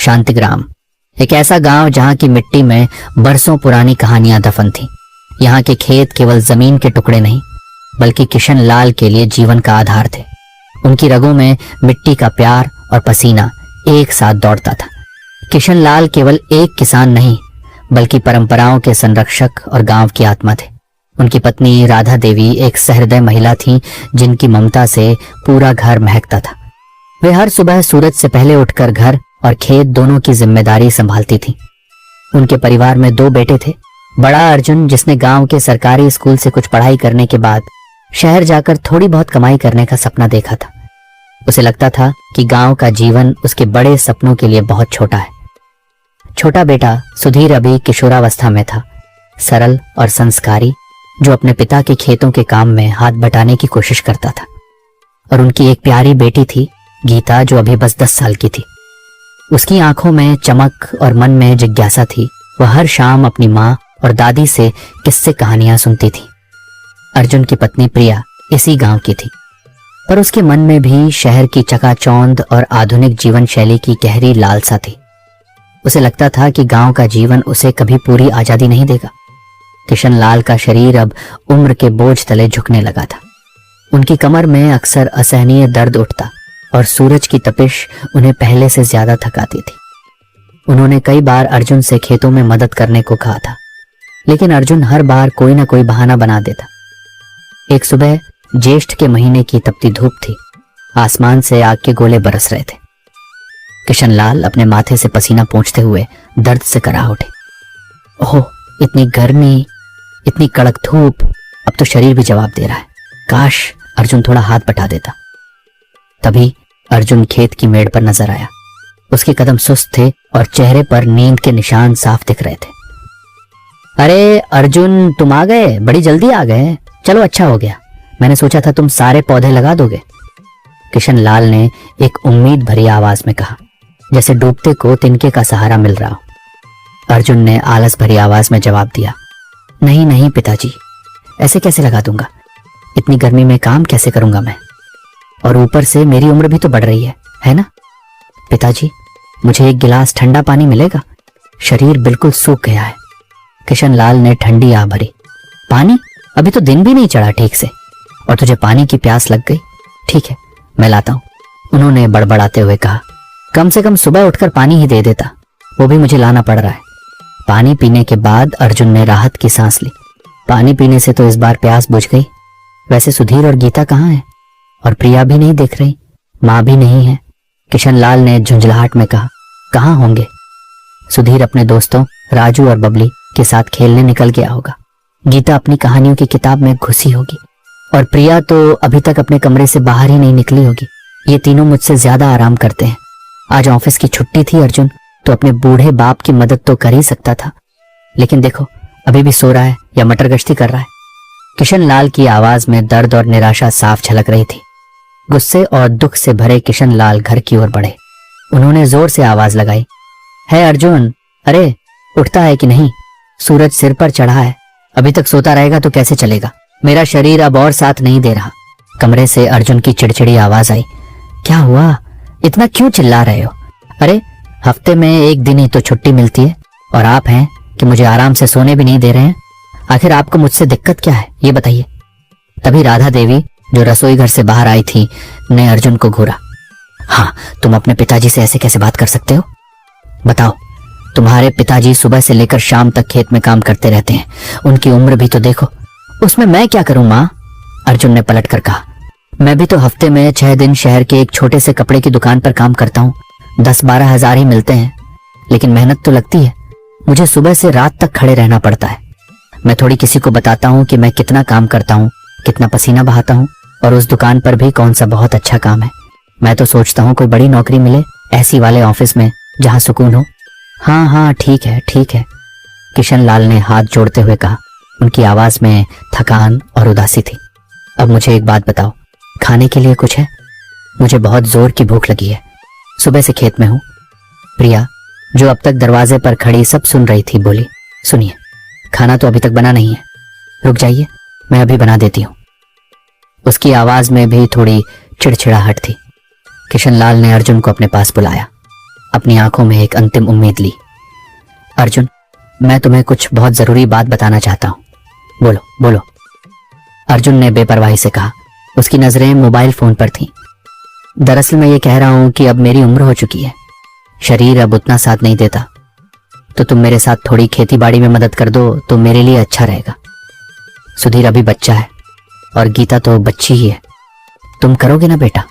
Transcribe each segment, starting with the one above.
शांतिग्राम, एक ऐसा गांव जहां की मिट्टी में बरसों पुरानी कहानियां दफन थीं। यहाँ के खेत केवल जमीन के टुकड़े नहीं बल्कि किशन लाल के लिए जीवन का आधार थे। उनकी रगों में मिट्टी का प्यार और पसीना एक साथ दौड़ता था। किशन लाल केवल एक किसान नहीं बल्कि परंपराओं के संरक्षक और गांव की आत्मा थे। उनकी पत्नी राधा देवी एक सहृदय महिला थीं जिनकी ममता से पूरा घर महकता था। वे हर सुबह सूरज से पहले उठकर घर और खेत दोनों की जिम्मेदारी संभालती थीं। उनके परिवार में 2 बेटे थे। बड़ा अर्जुन, जिसने गांव के सरकारी स्कूल से कुछ पढ़ाई करने के बाद शहर जाकर थोड़ी बहुत कमाई करने का सपना देखा था। उसे लगता था कि गांव का जीवन उसके बड़े सपनों के लिए बहुत छोटा है। छोटा बेटा सुधीर अभी किशोरावस्था में था, सरल और संस्कारी, जो अपने पिता के खेतों के काम में हाथ बटाने की कोशिश करता था। और उनकी एक प्यारी बेटी थी, गीता, जो अभी बस 10 साल की थी। उसकी आंखों में चमक और मन में जिज्ञासा थी। वह हर शाम अपनी माँ और दादी से किस्से कहानियां सुनती थी। अर्जुन की पत्नी प्रिया इसी गांव की थी, पर उसके मन में भी शहर की चकाचौंध और आधुनिक जीवन शैली की गहरी लालसा थी। उसे लगता था कि गांव का जीवन उसे कभी पूरी आजादी नहीं देगा। किशन लाल का शरीर अब उम्र के बोझ तले झुकने लगा था। उनकी कमर में अक्सर असहनीय दर्द उठता और सूरज की तपिश उन्हें पहले से ज्यादा थकाती थी। उन्होंने कई बार अर्जुन से खेतों में मदद करने को कहा था, लेकिन अर्जुन हर बार कोई ना कोई बहाना बना देता। एक सुबह ज्येष्ठ के महीने की तपती धूप थी। आसमान से आग के गोले बरस रहे थे। किशन लाल अपने माथे से पसीना पोंछते हुए दर्द से करा उठे। ओह, इतनी गर्मी, इतनी कड़क धूप, अब तो शरीर भी जवाब दे रहा है। काश अर्जुन थोड़ा हाथ बटा देता। तभी अर्जुन खेत की मेड़ पर नजर आया। उसके कदम सुस्त थे और चेहरे पर नींद के निशान साफ दिख रहे थे। अरे अर्जुन, तुम आ गए, बड़ी जल्दी आ गए। चलो, अच्छा हो गया, मैंने सोचा था तुम सारे पौधे लगा दोगे। किशन लाल ने एक उम्मीद भरी आवाज में कहा, जैसे डूबते को तिनके का सहारा मिल रहा हो। अर्जुन ने आलस भरी आवाज में जवाब दिया, नहीं नहीं पिताजी, ऐसे कैसे लगा दूंगा, इतनी गर्मी में काम कैसे करूंगा मैं, और ऊपर से मेरी उम्र भी तो बढ़ रही है ना। पिताजी, मुझे एक गिलास ठंडा पानी मिलेगा, शरीर बिल्कुल सूख गया है। किशन लाल ने ठंडी आह भरी। पानी? अभी तो दिन भी नहीं चढ़ा ठीक से, और तुझे पानी की प्यास लग गई। ठीक है, मैं लाता हूं, उन्होंने बड़बड़ाते हुए कहा। कम से कम सुबह उठकर पानी ही दे देता, वो भी मुझे लाना पड़ रहा है। पानी पीने के बाद अर्जुन ने राहत की सांस ली। पानी पीने से तो इस बार प्यास बुझ गई। वैसे सुधीर और गीता कहाँ हैं? और प्रिया भी नहीं दिख रही, माँ भी नहीं है। किशन लाल ने झुंझलाहट में कहा, कहाँ होंगे? सुधीर अपने दोस्तों राजू और बबली के साथ खेलने निकल गया होगा। गीता अपनी कहानियों की किताब में घुसी होगी, और प्रिया तो अभी तक अपने कमरे से बाहर ही नहीं निकली होगी। ये तीनों मुझसे ज्यादा आराम करते हैं। आज ऑफिस की छुट्टी थी। अर्जुन तो अपने बूढ़े बाप की मदद तो कर ही सकता था, लेकिन देखो अभी भी सो रहा है या मटर गश्ती कर रहा है। किशन लाल की आवाज में दर्द और निराशा साफ झलक रही थी। गुस्से और दुख से भरे किशन लाल घर की ओर बढ़े। उन्होंने जोर से आवाज लगाई, है अर्जुन, अरे उठता है कि नहीं? सूरज सिर पर चढ़ा है, अभी तक सोता रहेगा तो कैसे चलेगा? मेरा शरीर अब और साथ नहीं दे रहा। कमरे से अर्जुन की चिड़चिड़ी आवाज आई, क्या हुआ, इतना क्यों चिल्ला रहे हो? अरे हफ्ते में एक दिन ही तो छुट्टी मिलती है, और आप हैं कि मुझे आराम से सोने भी नहीं दे रहे हैं। आखिर आपको मुझसे दिक्कत क्या है, ये बताइए। तभी राधा देवी, जो रसोई घर से बाहर आई थी, ने अर्जुन को घूरा। हाँ, तुम अपने पिताजी से ऐसे कैसे बात कर सकते हो? बताओ, तुम्हारे पिताजी सुबह से लेकर शाम तक खेत में काम करते रहते हैं, उनकी उम्र भी तो देखो। उसमें मैं क्या करूं माँ? अर्जुन ने पलट कर कहा, मैं भी तो हफ्ते में 6 दिन शहर के एक छोटे से कपड़े की दुकान पर काम करता हूँ। 10-12 हजार ही मिलते हैं, लेकिन मेहनत तो लगती है। मुझे सुबह से रात तक खड़े रहना पड़ता है। मैं थोड़ी किसी को बताता हूँ कि मैं कितना काम करता हूँ, कितना पसीना बहाता हूँ, और उस दुकान पर भी कौन सा बहुत अच्छा काम है। मैं तो सोचता हूँ कोई बड़ी नौकरी मिले, ऐसी वाले ऑफिस में जहाँ सुकून हो। हाँ हाँ, ठीक है ठीक है, किशन लाल ने हाथ जोड़ते हुए कहा। उनकी आवाज में थकान और उदासी थी। अब मुझे एक बात बताओ, खाने के लिए कुछ है? मुझे बहुत जोर की भूख लगी है, सुबह से खेत में हूँ। प्रिया, जो अब तक दरवाजे पर खड़ी सब सुन रही थी, बोली, सुनिए, खाना तो अभी तक बना नहीं है, रुक जाइए, मैं अभी बना देती हूँ। उसकी आवाज में भी थोड़ी चिड़चिड़ाहट थी। किशन लाल ने अर्जुन को अपने पास बुलाया। अपनी आंखों में एक अंतिम उम्मीद ली। अर्जुन, मैं तुम्हें कुछ बहुत जरूरी बात बताना चाहता हूं। बोलो बोलो, अर्जुन ने बेपरवाही से कहा। उसकी नजरें मोबाइल फोन पर थीं। दरअसल मैं ये कह रहा हूं कि अब मेरी उम्र हो चुकी है, शरीर अब उतना साथ नहीं देता, तो तुम मेरे साथ थोड़ी खेती बाड़ी में मदद कर दो तो मेरे लिए अच्छा रहेगा। सुधीर अभी बच्चा है और गीता तो बच्ची ही है। तुम करोगे ना बेटा?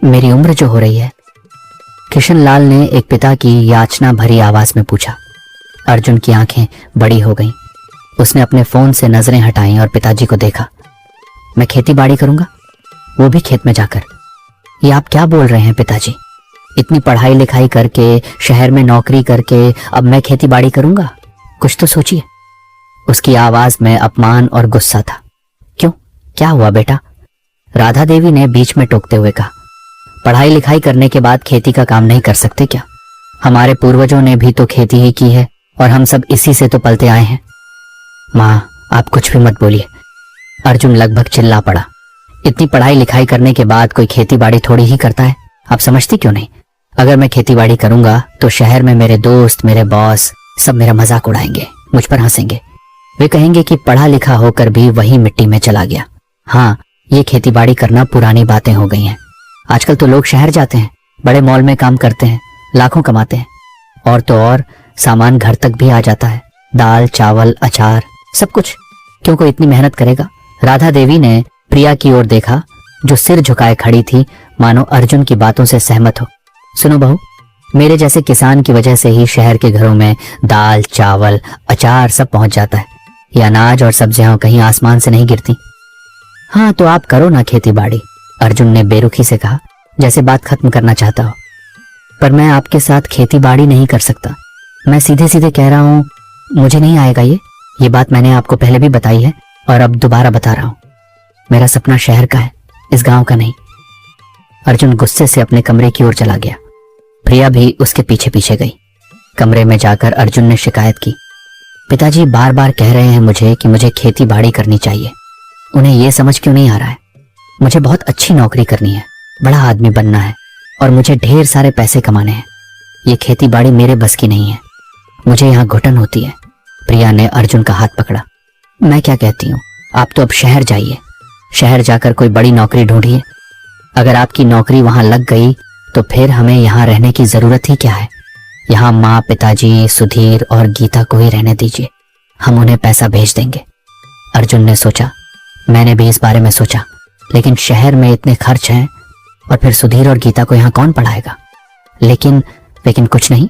मेरी उम्र जो हो रही है। किशन लाल ने एक पिता की याचना भरी आवाज में पूछा। अर्जुन की आंखें बड़ी हो गईं। उसने अपने फोन से नजरें हटाईं और पिताजी को देखा। मैं खेती बाड़ी करूंगा, वो भी खेत में जाकर? ये आप क्या बोल रहे हैं पिताजी? इतनी पढ़ाई लिखाई करके, शहर में नौकरी करके अब मैं खेती बाड़ी करूंगा? कुछ तो सोचिए। उसकी आवाज में अपमान और गुस्सा था। क्यों, क्या हुआ बेटा? राधा देवी ने बीच में टोकते हुए कहा। पढ़ाई लिखाई करने के बाद खेती का काम नहीं कर सकते क्या? हमारे पूर्वजों ने भी तो खेती ही की है और हम सब इसी से तो पलते आए हैं। माँ, आप कुछ भी मत बोलिए। अर्जुन लगभग चिल्ला पड़ा। इतनी पढ़ाई लिखाई करने के बाद कोई खेती बाड़ी थोड़ी ही करता है, आप समझती क्यों नहीं? अगर मैं खेती बाड़ी करूंगा तो शहर में मेरे दोस्त, मेरे बॉस सब मेरा मजाक उड़ाएंगे, मुझ पर हंसेंगे। वे कहेंगे कि पढ़ा लिखा होकर भी वही मिट्टी में चला गया। हाँ, ये खेती बाड़ी करना पुरानी बातें हो गई हैं। आजकल तो लोग शहर जाते हैं, बड़े मॉल में काम करते हैं, लाखों कमाते हैं, और तो और सामान घर तक भी आ जाता है, दाल चावल अचार सब कुछ। क्यों कोई इतनी मेहनत करेगा? राधा देवी ने प्रिया की ओर देखा, जो सिर झुकाए खड़ी थी, मानो अर्जुन की बातों से सहमत हो। सुनो बहू, मेरे जैसे किसान की वजह से ही शहर के घरों में दाल चावल अचार सब पहुंच जाता है। ये अनाज और सब्जियां कहीं आसमान से नहीं गिरती। हाँ, तो आप करो ना खेती बाड़ी, अर्जुन ने बेरुखी से कहा, जैसे बात खत्म करना चाहता हो। पर मैं आपके साथ खेती बाड़ी नहीं कर सकता। मैं सीधे सीधे कह रहा हूं, मुझे नहीं आएगा ये बात मैंने आपको पहले भी बताई है और अब दोबारा बता रहा हूं। मेरा सपना शहर का है, इस गांव का नहीं। अर्जुन गुस्से से अपने कमरे की ओर चला गया। प्रिया भी उसके पीछे पीछे गई। कमरे में जाकर अर्जुन ने शिकायत की। पिताजी बार बार कह रहे हैं मुझे कि मुझे खेती बाड़ी करनी चाहिए। उन्हें यह समझ क्यों नहीं आ रहा है? मुझे बहुत अच्छी नौकरी करनी है, बड़ा आदमी बनना है और मुझे ढेर सारे पैसे कमाने हैं। ये खेती बाड़ी मेरे बस की नहीं है, मुझे यहाँ घुटन होती है। प्रिया ने अर्जुन का हाथ पकड़ा। मैं क्या कहती हूँ, आप तो अब शहर जाइए, शहर जाकर कोई बड़ी नौकरी ढूंढिए। अगर आपकी नौकरी वहां लग गई तो फिर हमें यहाँ रहने की जरूरत ही क्या है? यहाँ माँ, पिताजी, सुधीर और गीता को ही रहने दीजिए, हम उन्हें पैसा भेज देंगे। अर्जुन ने सोचा। मैंने भी इस बारे में सोचा, लेकिन शहर में इतने खर्च हैं और फिर सुधीर और गीता को यहाँ कौन पढ़ाएगा? लेकिन कुछ नहीं।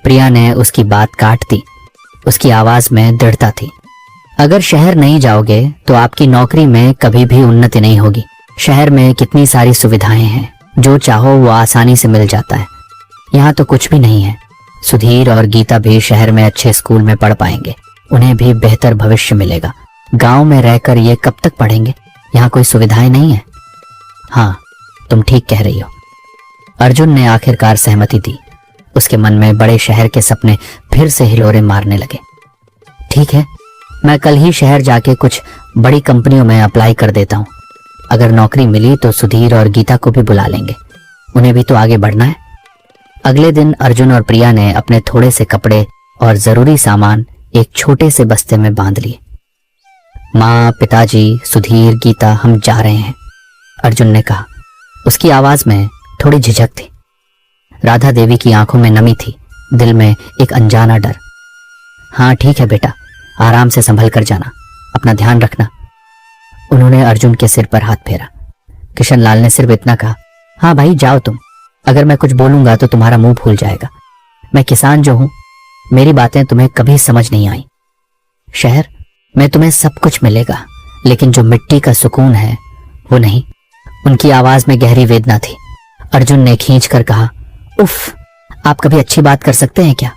प्रिया ने उसकी बात काट दी। उसकी आवाज में दृढ़ता थी। अगर शहर नहीं जाओगे तो आपकी नौकरी में कभी भी उन्नति नहीं होगी। शहर में कितनी सारी सुविधाएं हैं, जो चाहो वो आसानी से मिल जाता है। यहाँ तो कुछ भी नहीं है। सुधीर और गीता भी शहर में अच्छे स्कूल में पढ़ पाएंगे, उन्हें भी बेहतर भविष्य मिलेगा। गांव में रहकर ये कब तक पढ़ेंगे? यहाँ कोई सुविधाएं नहीं है। हाँ, तुम ठीक कह रही हो। अर्जुन ने आखिरकार सहमति दी। उसके मन में बड़े शहर के सपने फिर से हिलोरे मारने लगे। ठीक है, मैं कल ही शहर जाके कुछ बड़ी कंपनियों में अप्लाई कर देता हूँ। अगर नौकरी मिली तो सुधीर और गीता को भी बुला लेंगे, उन्हें भी तो आगे बढ़ना है। अगले दिन अर्जुन और प्रिया ने अपने थोड़े से कपड़े और जरूरी सामान एक छोटे से बस्ते में बांध लिए। माँ, पिताजी, सुधीर, गीता, हम जा रहे हैं, अर्जुन ने कहा। उसकी आवाज में थोड़ी झिझक थी। राधा देवी की आंखों में नमी थी, दिल में एक अनजाना डर। हाँ ठीक है बेटा, आराम से संभल कर जाना, अपना ध्यान रखना। उन्होंने अर्जुन के सिर पर हाथ फेरा। किशन लाल ने सिर्फ इतना कहा, हाँ भाई जाओ तुम, अगर मैं कुछ बोलूंगा तो तुम्हारा मुंह फूल जाएगा। मैं किसान जो हूं, मेरी बातें तुम्हें कभी समझ नहीं आई। शहर में तुम्हें सब कुछ मिलेगा, लेकिन जो मिट्टी का सुकून है वो नहीं। उनकी आवाज में गहरी वेदना थी। अर्जुन ने खींच कर कहा, उफ, आप कभी अच्छी बात कर सकते हैं क्या?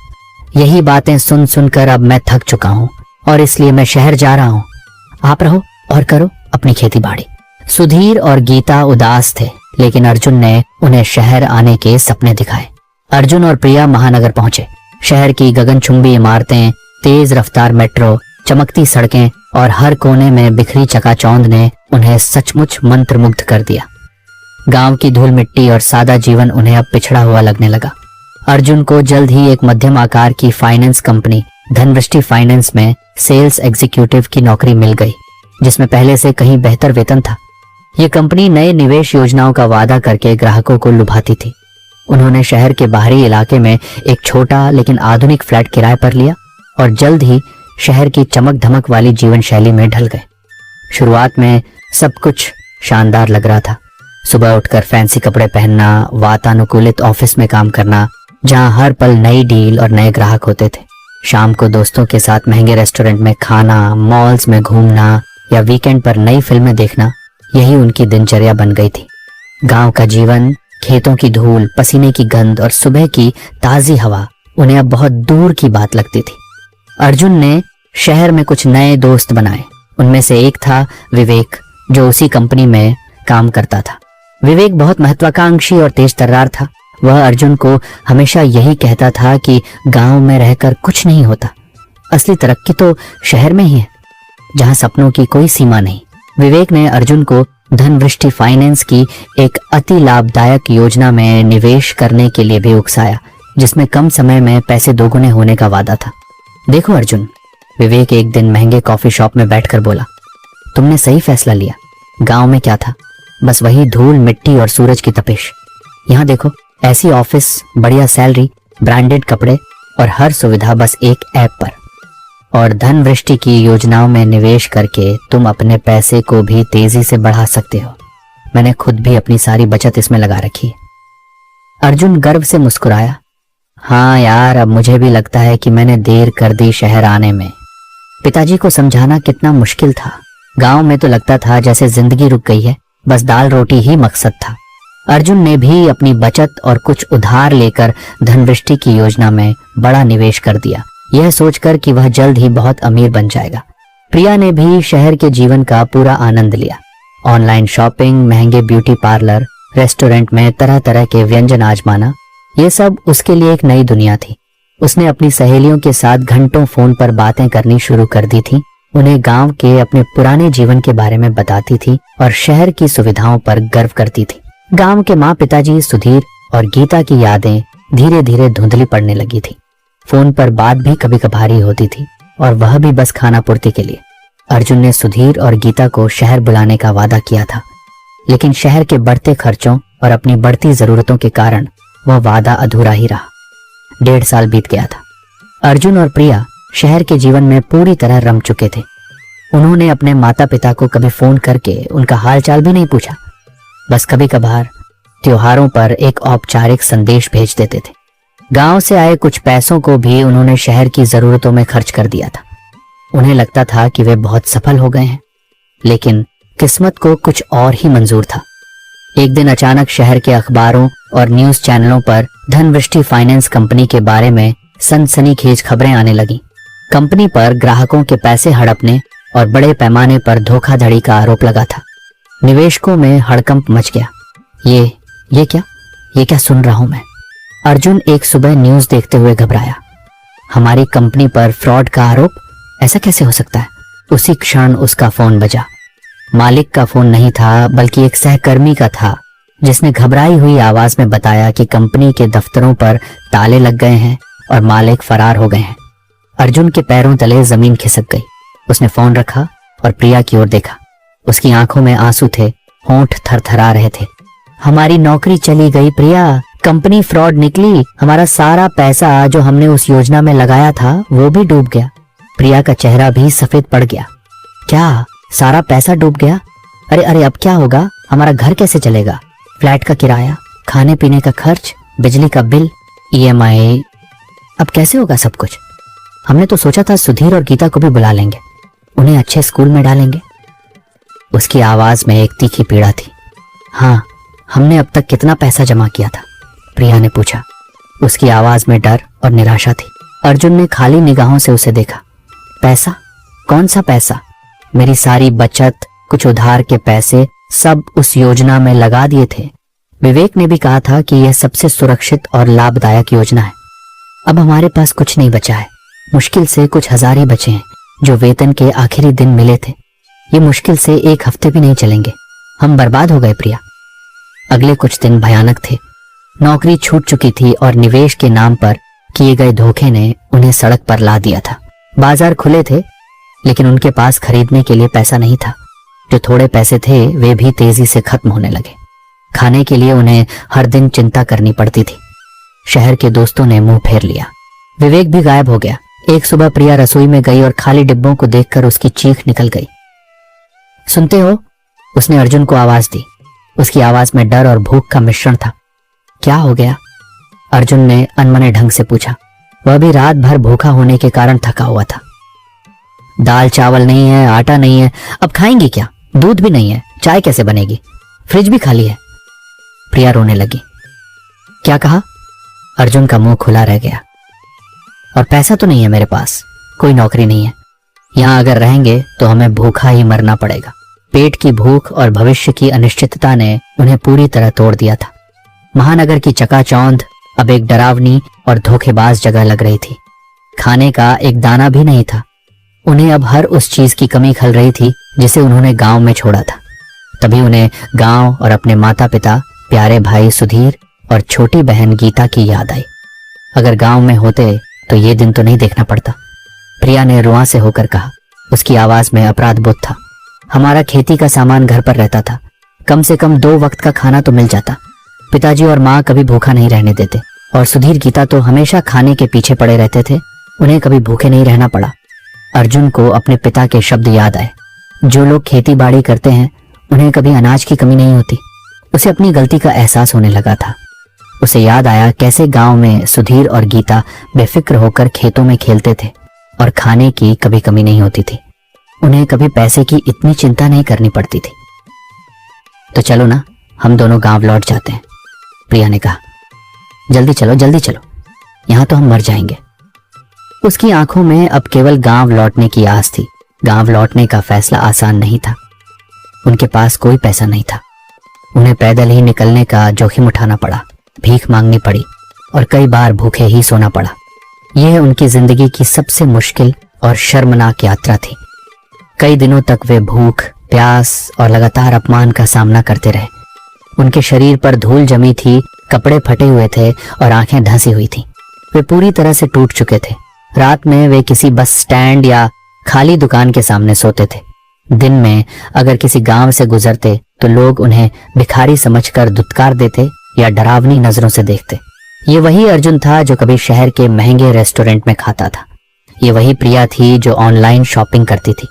यही बातें सुन सुनकर अब मैं थक चुका हूं और इसलिए मैं शहर जा रहा हूं। आप रहो और करो अपनी खेती बाड़ी। सुधीर और गीता उदास थे, लेकिन अर्जुन ने उन्हें शहर आने के सपने दिखाए। अर्जुन और प्रिया महानगर पहुंचे। शहर की गगनचुंबी इमारतें, तेज रफ्तार मेट्रो, चमकती सड़कें और हर कोने में बिखरी चकाचौंध ने उन्हें सचमुच मंत्रमुग्ध कर दिया। गांव की धूल मिट्टी और सादा जीवन उन्हें अब पिछड़ा हुआ लगने लगा। अर्जुन को जल्द ही एक मध्यम आकार की फाइनेंस कंपनी धनवृष्टि फाइनेंस में सेल्स एग्जीक्यूटिव की नौकरी मिल गई, जिसमें पहले से कहीं बेहतर वेतन था। ये कंपनी नए निवेश योजनाओं का वादा करके ग्राहकों को लुभाती थी। उन्होंने शहर के बाहरी इलाके में एक छोटा लेकिन आधुनिक फ्लैट किराए पर लिया और जल्द ही शहर की चमक धमक वाली जीवन शैली में ढल गए। शुरुआत में सब कुछ शानदार लग रहा था। सुबह उठकर फैंसी कपड़े पहनना, वातानुकूलित ऑफिस में काम करना जहां हर पल नई डील और नए ग्राहक होते थे। शाम को दोस्तों के साथ महंगे रेस्टोरेंट में खाना, मॉल्स में घूमना या वीकेंड पर नई फिल्में देखना, यही उनकी दिनचर्या बन गई थी। गांव का जीवन, खेतों की धूल, पसीने की गंध और सुबह की ताजी हवा उन्हें अब बहुत दूर की बात लगती थी। अर्जुन ने शहर में कुछ नए दोस्त बनाए। उनमें से एक था विवेक, जो उसी कंपनी में काम करता था। विवेक बहुत महत्वाकांक्षी और तेज तर्रार था। वह अर्जुन को हमेशा यही कहता था कि गांव में रहकर कुछ नहीं होता, असली तरक्की तो शहर में ही है, जहां सपनों की कोई सीमा नहीं। विवेक ने अर्जुन को धनवृष्टि फाइनेंस की एक अति लाभदायक योजना में निवेश करने के लिए भी उकसाया, जिसमें कम समय में पैसे दोगुने होने का वादा था। देखो अर्जुन, विवेक एक दिन महंगे कॉफी शॉप में बैठकर बोला, तुमने सही फैसला लिया। गांव में क्या था, बस वही धूल, मिट्टी और सूरज की तपिश। यहाँ देखो, ऐसी ऑफिस, बढ़िया सैलरी, ब्रांडेड कपड़े और हर सुविधा बस एक ऐप पर। और धनवृष्टि की योजनाओं में निवेश करके तुम अपने पैसे को भी तेजी से बढ़ा सकते हो। मैंने खुद भी अपनी सारी बचत इसमें लगा रखी है। अर्जुन गर्व से मुस्कुराया। हाँ यार, अब मुझे भी लगता है कि मैंने देर कर दी शहर आने में। पिताजी को समझाना कितना मुश्किल था। गांव में तो लगता था जैसे जिंदगी रुक गई है, बस दाल रोटी ही मकसद था। अर्जुन ने भी अपनी बचत और कुछ उधार लेकर धनवृष्टि की योजना में बड़ा निवेश कर दिया, यह सोचकर कि वह जल्द ही बहुत अमीर बन जाएगा। प्रिया ने भी शहर के जीवन का पूरा आनंद लिया। ऑनलाइन शॉपिंग, महंगे ब्यूटी पार्लर, रेस्टोरेंट में तरह तरह के व्यंजन आजमाना, ये सब उसके लिए एक नई दुनिया थी। उसने अपनी सहेलियों के साथ घंटों फोन पर बातें करनी शुरू कर दी थी। उन्हें गांव के अपने पुराने जीवन के बारे में बताती थी और शहर की सुविधाओं पर गर्व करती थी। गांव के माँ पिताजी सुधीर और गीता की यादें धीरे धीरे धुंधली पड़ने लगी थी। फोन पर बात भी कभी कभारी होती थी, और वह भी बस खाना पूर्ति के लिए। अर्जुन ने सुधीर और गीता को शहर बुलाने का वादा किया था, लेकिन शहर के बढ़ते खर्चों और अपनी बढ़ती जरूरतों के कारण वह वादा अधूरा ही रहा। 1.5 साल बीत गया था। अर्जुन और प्रिया शहर के जीवन में पूरी तरह रम चुके थे। उन्होंने अपने माता पिता को कभी फोन करके उनका हालचाल भी नहीं पूछा, बस कभी कभार त्योहारों पर एक औपचारिक संदेश भेज देते थे। गांव से आए कुछ पैसों को भी उन्होंने शहर की जरूरतों में खर्च कर दिया था। उन्हें लगता था कि वे बहुत सफल हो गए हैं, लेकिन किस्मत को कुछ और ही मंजूर था। एक दिन अचानक शहर के अखबारों और न्यूज चैनलों पर धनवृष्टि फाइनेंस कंपनी के बारे में सनसनीखेज खबरें आने लगी। कंपनी पर ग्राहकों के पैसे हड़पने और बड़े पैमाने पर धोखाधड़ी का आरोप लगा था। निवेशकों में हड़कंप मच गया। ये क्या सुन रहा हूं मैं? अर्जुन एक सुबह न्यूज देखते हुए घबराया। हमारी कंपनी पर फ्रॉड का आरोप? ऐसा कैसे हो सकता है? उसी क्षण उसका फोन बजा। मालिक का फोन नहीं था, बल्कि एक सहकर्मी का था, जिसने घबराई हुई आवाज में बताया कि कंपनी के दफ्तरों पर ताले लग गए हैं और मालिक फरार हो गए हैं। अर्जुन के पैरों तले जमीन खिसक गई। उसने फोन रखा और प्रिया की ओर देखा। उसकी आंखों में आंसू थे, होंठ थरथरा रहे थे। हमारी नौकरी चली गई प्रिया, कंपनी फ्रॉड निकली, हमारा सारा पैसा जो हमने उस योजना में लगाया था वो भी डूब गया। प्रिया का चेहरा भी सफेद पड़ गया। क्या सारा पैसा डूब गया? अरे अब क्या होगा? हमारा घर कैसे चलेगा? फ्लैट का किराया, खाने पीने का खर्च, बिजली का बिल, EMI, अब कैसे होगा सब कुछ? हमने तो सोचा था सुधीर और गीता को भी बुला लेंगे, उन्हें अच्छे स्कूल में डालेंगे। उसकी आवाज में एक तीखी पीड़ा थी। हाँ, हमने अब तक कितना पैसा जमा किया था? प्रिया ने पूछा। उसकी आवाज में डर और निराशा थी। अर्जुन ने खाली निगाहों से उसे देखा। पैसा? कौन सा पैसा? मेरी सारी बचत, कुछ उधार के पैसे, सब उस योजना में लगा दिए थे। विवेक ने भी कहा था कि यह सबसे सुरक्षित और लाभदायक योजना है। अब हमारे पास कुछ नहीं बचा है। मुश्किल से कुछ हजार ही बचे हैं, जो वेतन के आखिरी दिन मिले थे। ये मुश्किल से 1 हफ्ते भी नहीं चलेंगे। हम बर्बाद हो गए प्रिया। अगले कुछ दिन भयानक थे। नौकरी छूट चुकी थी और निवेश के नाम पर किए गए धोखे ने उन्हें सड़क पर ला दिया था। बाजार खुले थे, लेकिन उनके पास खरीदने के लिए पैसा नहीं था। जो थोड़े पैसे थे वे भी तेजी से खत्म होने लगे। खाने के लिए उन्हें हर दिन चिंता करनी पड़ती थी। शहर के दोस्तों ने मुंह फेर लिया। विवेक भी गायब हो गया। एक सुबह प्रिया रसोई में गई और खाली डिब्बों को देखकर उसकी चीख निकल गई। सुनते हो? उसने अर्जुन को आवाज दी। उसकी आवाज में डर और भूख का मिश्रण था। क्या हो गया? अर्जुन ने अनमने ढंग से पूछा। वह भी रात भर भूखा होने के कारण थका हुआ था। दाल चावल नहीं है, आटा नहीं है, अब खाएंगी क्या? दूध भी नहीं है, चाय कैसे बनेगी? फ्रिज भी खाली है। प्रिया रोने लगी। क्या कहा? अर्जुन का मुंह खुला रह गया। और पैसा तो नहीं है मेरे पास, कोई नौकरी नहीं है। यहां अगर रहेंगे तो हमें भूखा ही मरना पड़ेगा। पेट की भूख और भविष्य की अनिश्चितता ने उन्हें पूरी तरह तोड़ दिया था। महानगर की चकाचौंध अब एक डरावनी और धोखेबाज जगह लग रही थी। खाने का एक दाना भी नहीं था। उन्हें अब हर उस चीज की कमी खल रही थी जिसे उन्होंने गांव में छोड़ा था। तभी उन्हें गांव और अपने माता पिता, प्यारे भाई सुधीर और छोटी बहन गीता की याद आई। अगर गांव में होते तो ये दिन तो नहीं देखना पड़ता, प्रिया ने रुआं से होकर कहा। उसकी आवाज में अपराध बोध था। हमारा खेती का सामान घर पर रहता था, कम से कम 2 वक्त का खाना तो मिल जाता। पिताजी और माँ कभी भूखा नहीं रहने देते, और सुधीर गीता तो हमेशा खाने के पीछे पड़े रहते थे। उन्हें कभी भूखे नहीं रहना पड़ा। अर्जुन को अपने पिता के शब्द याद आए। जो लोग खेती बाड़ी करते हैं उन्हें कभी अनाज की कमी नहीं होती। उसे अपनी गलती का एहसास होने लगा था। उसे याद आया कैसे गांव में सुधीर और गीता बेफिक्र होकर खेतों में खेलते थे और खाने की कभी कमी नहीं होती थी। उन्हें कभी पैसे की इतनी चिंता नहीं करनी पड़ती थी। तो चलो ना, हम दोनों गांव लौट जाते हैं, प्रिया ने कहा। जल्दी चलो, जल्दी चलो, यहां तो हम मर जाएंगे। उसकी आंखों में अब केवल गांव लौटने की आस थी। गांव लौटने का फैसला आसान नहीं था। उनके पास कोई पैसा नहीं था। उन्हें पैदल ही निकलने का जोखिम उठाना पड़ा, भीख मांगनी पड़ी और कई बार भूखे ही सोना पड़ा। यह उनकी जिंदगी की सबसे मुश्किल और शर्मनाक यात्रा थी। कई दिनों तक वे भूख, प्यास और लगातार अपमान का सामना करते रहे। उनके शरीर पर धूल जमी थी, कपड़े फटे हुए थे और आंखें धंसी हुई थीं। वे पूरी तरह से टूट चुके थे। रात में वे किसी बस स्टैंड या खाली दुकान के सामने सोते थे। दिन में अगर किसी गांव से गुजरते तो लोग उन्हें भिखारी समझकर दुत्कार देते या डरावनी नजरों से देखते। ये वही अर्जुन था जो कभी शहर के महंगे रेस्टोरेंट में खाता था। ये वही प्रिया थी जो ऑनलाइन शॉपिंग करती थी।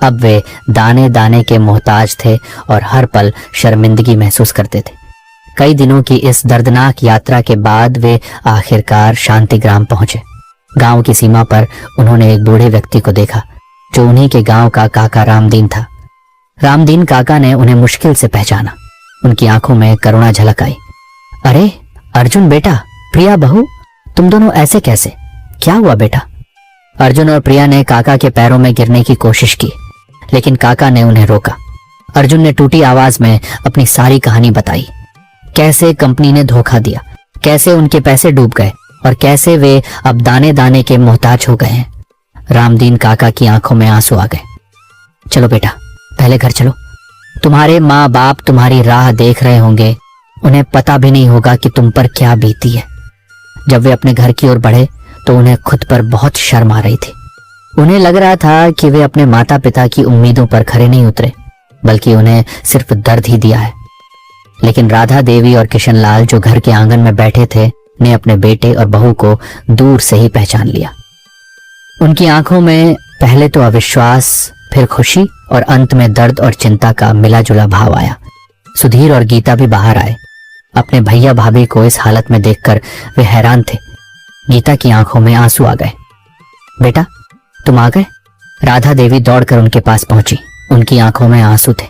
अब वे दाने दाने के मोहताज थे और हर पल शर्मिंदगी महसूस करते थे। कई दिनों की इस दर्दनाक यात्रा के बाद वे आखिरकार शांतिग्राम पहुंचे। गांव की सीमा पर उन्होंने एक बूढ़े व्यक्ति को देखा जो उन्हीं के गांव का काका रामदीन था। रामदीन काका ने उन्हें मुश्किल से पहचाना। उनकी आंखों में करुणा झलक आई। अरे अर्जुन बेटा, प्रिया बहू, तुम दोनों ऐसे कैसे? क्या हुआ बेटा? अर्जुन और प्रिया ने काका के पैरों में गिरने की कोशिश की, लेकिन काका ने उन्हें रोका। अर्जुन ने टूटी आवाज में अपनी सारी कहानी बताई। कैसे कंपनी ने धोखा दिया, कैसे उनके पैसे डूब गए और कैसे वे अब दाने दाने के मोहताज हो गए हैं। रामदीन काका की आंखों में आंसू आ गए। चलो बेटा, पहले घर चलो। तुम्हारे माँ बाप तुम्हारी राह देख रहे होंगे। उन्हें पता भी नहीं होगा कि तुम पर क्या बीती है। जब वे अपने घर की ओर बढ़े तो उन्हें खुद पर बहुत शर्म आ रही थी। उन्हें लग रहा था कि वे अपने माता पिता की उम्मीदों पर खरे नहीं उतरे, बल्कि उन्हें सिर्फ दर्द ही दिया है। लेकिन राधा देवी और किशन लाल जो घर के आंगन में बैठे थे ने अपने बेटे और बहू को दूर से ही पहचान लिया। उनकी आंखों में पहले तो अविश्वास, फिर खुशी और अंत में दर्द और चिंता का मिला जुला भाव आया। सुधीर और गीता भी बाहर आए। अपने भैया भाभी को इस हालत में देखकर वे हैरान थे। गीता की आंखों में आंसू आ गए। बेटा, तुम आ गए? राधा देवी दौड़कर उनके पास पहुंची। उनकी आंखों में आंसू थे।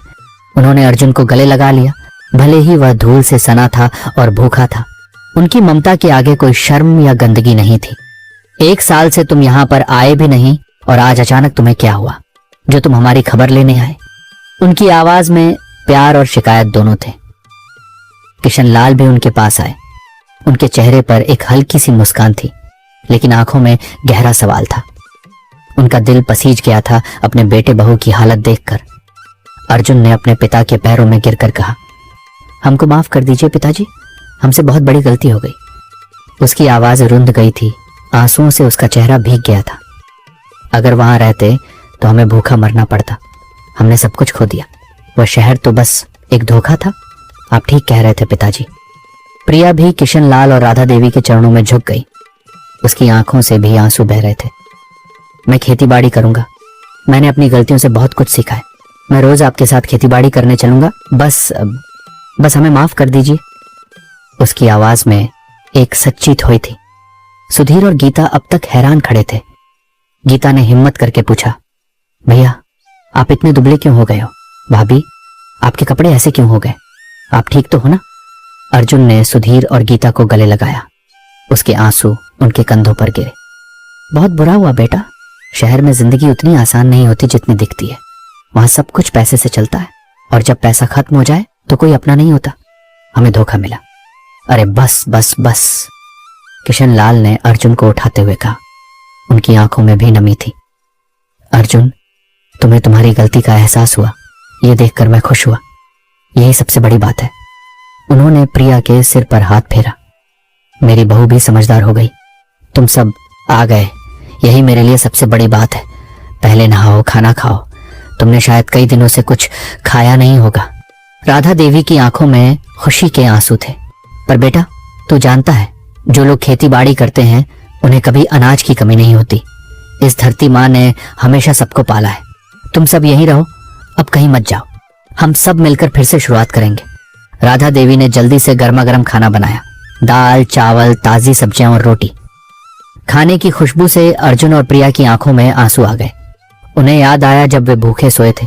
उन्होंने अर्जुन को गले लगा लिया, भले ही वह धूल से सना था और भूखा था। उनकी ममता के आगे कोई शर्म या गंदगी नहीं थी। 1 साल से तुम यहाँ पर आए भी नहीं और आज अचानक तुम्हें क्या हुआ जो तुम हमारी खबर लेने आए? उनकी आवाज में प्यार और शिकायत दोनों थे। किशन लाल भी उनके पास आए। उनके चेहरे पर एक हल्की सी मुस्कान थी, लेकिन आंखों में गहरा सवाल था। उनका दिल पसीज गया था अपने बेटे बहू की हालत देखकर। अर्जुन ने अपने पिता के पैरों में गिरकर कहा, हमको माफ कर दीजिए पिताजी, हमसे बहुत बड़ी गलती हो गई। उसकी आवाज रुंध गई थी, आंसुओं से उसका चेहरा भीग गया था। अगर वहां रहते तो हमें भूखा मरना पड़ता। हमने सब कुछ खो दिया। वह शहर तो बस एक धोखा था। आप ठीक कह रहे थे पिताजी। प्रिया भी किशन लाल और राधा देवी के चरणों में झुक गई। उसकी आंखों से भी आंसू बह रहे थे। मैं खेतीबाड़ी करूंगा। मैंने अपनी गलतियों से बहुत कुछ सीखा है। मैं रोज आपके साथ खेतीबाड़ी करने चलूंगा। बस हमें माफ कर दीजिए। उसकी आवाज में एक सच्ची थोई थी। सुधीर और गीता अब तक हैरान खड़े थे। गीता ने हिम्मत करके पूछा, भैया आप इतने दुबले क्यों हो गए हो? भाभी आपके कपड़े ऐसे क्यों हो गए? आप ठीक तो हो ना? अर्जुन ने सुधीर और गीता को गले लगाया। उसके आंसू उनके कंधों पर गिरे। बहुत बुरा हुआ बेटा। शहर में जिंदगी उतनी आसान नहीं होती जितनी दिखती है। वहां सब कुछ पैसे से चलता है और जब पैसा खत्म हो जाए तो कोई अपना नहीं होता। हमें धोखा मिला। अरे बस बस बस, किशन लाल ने अर्जुन को उठाते हुए कहा। उनकी आंखों में भी नमी थी। अर्जुन, तुम्हें तुम्हारी गलती का एहसास हुआ, यह देखकर मैं खुश हुआ। यही सबसे बड़ी बात है। उन्होंने प्रिया के सिर पर हाथ फेरा। मेरी बहू भी समझदार हो गई। तुम सब आ गए, यही मेरे लिए सबसे बड़ी बात है। पहले नहाओ, खाना खाओ। तुमने शायद कई दिनों से कुछ खाया नहीं होगा। राधा देवी की आंखों में खुशी के आंसू थे। पर बेटा, तू जानता है, जो लोग खेती बाड़ी करते हैं उन्हें कभी अनाज की कमी नहीं होती। इस धरती माँ ने हमेशा सबको पाला है। तुम सब यहीं रहो, अब कहीं मत जाओ। हम सब मिलकर फिर से शुरुआत करेंगे। राधा देवी ने जल्दी से गर्मा गर्म खाना बनाया। दाल, चावल, ताजी सब्जियां और रोटी। खाने की खुशबू से अर्जुन और प्रिया की आंखों में आंसू आ गए। उन्हें याद आया जब वे भूखे सोए थे।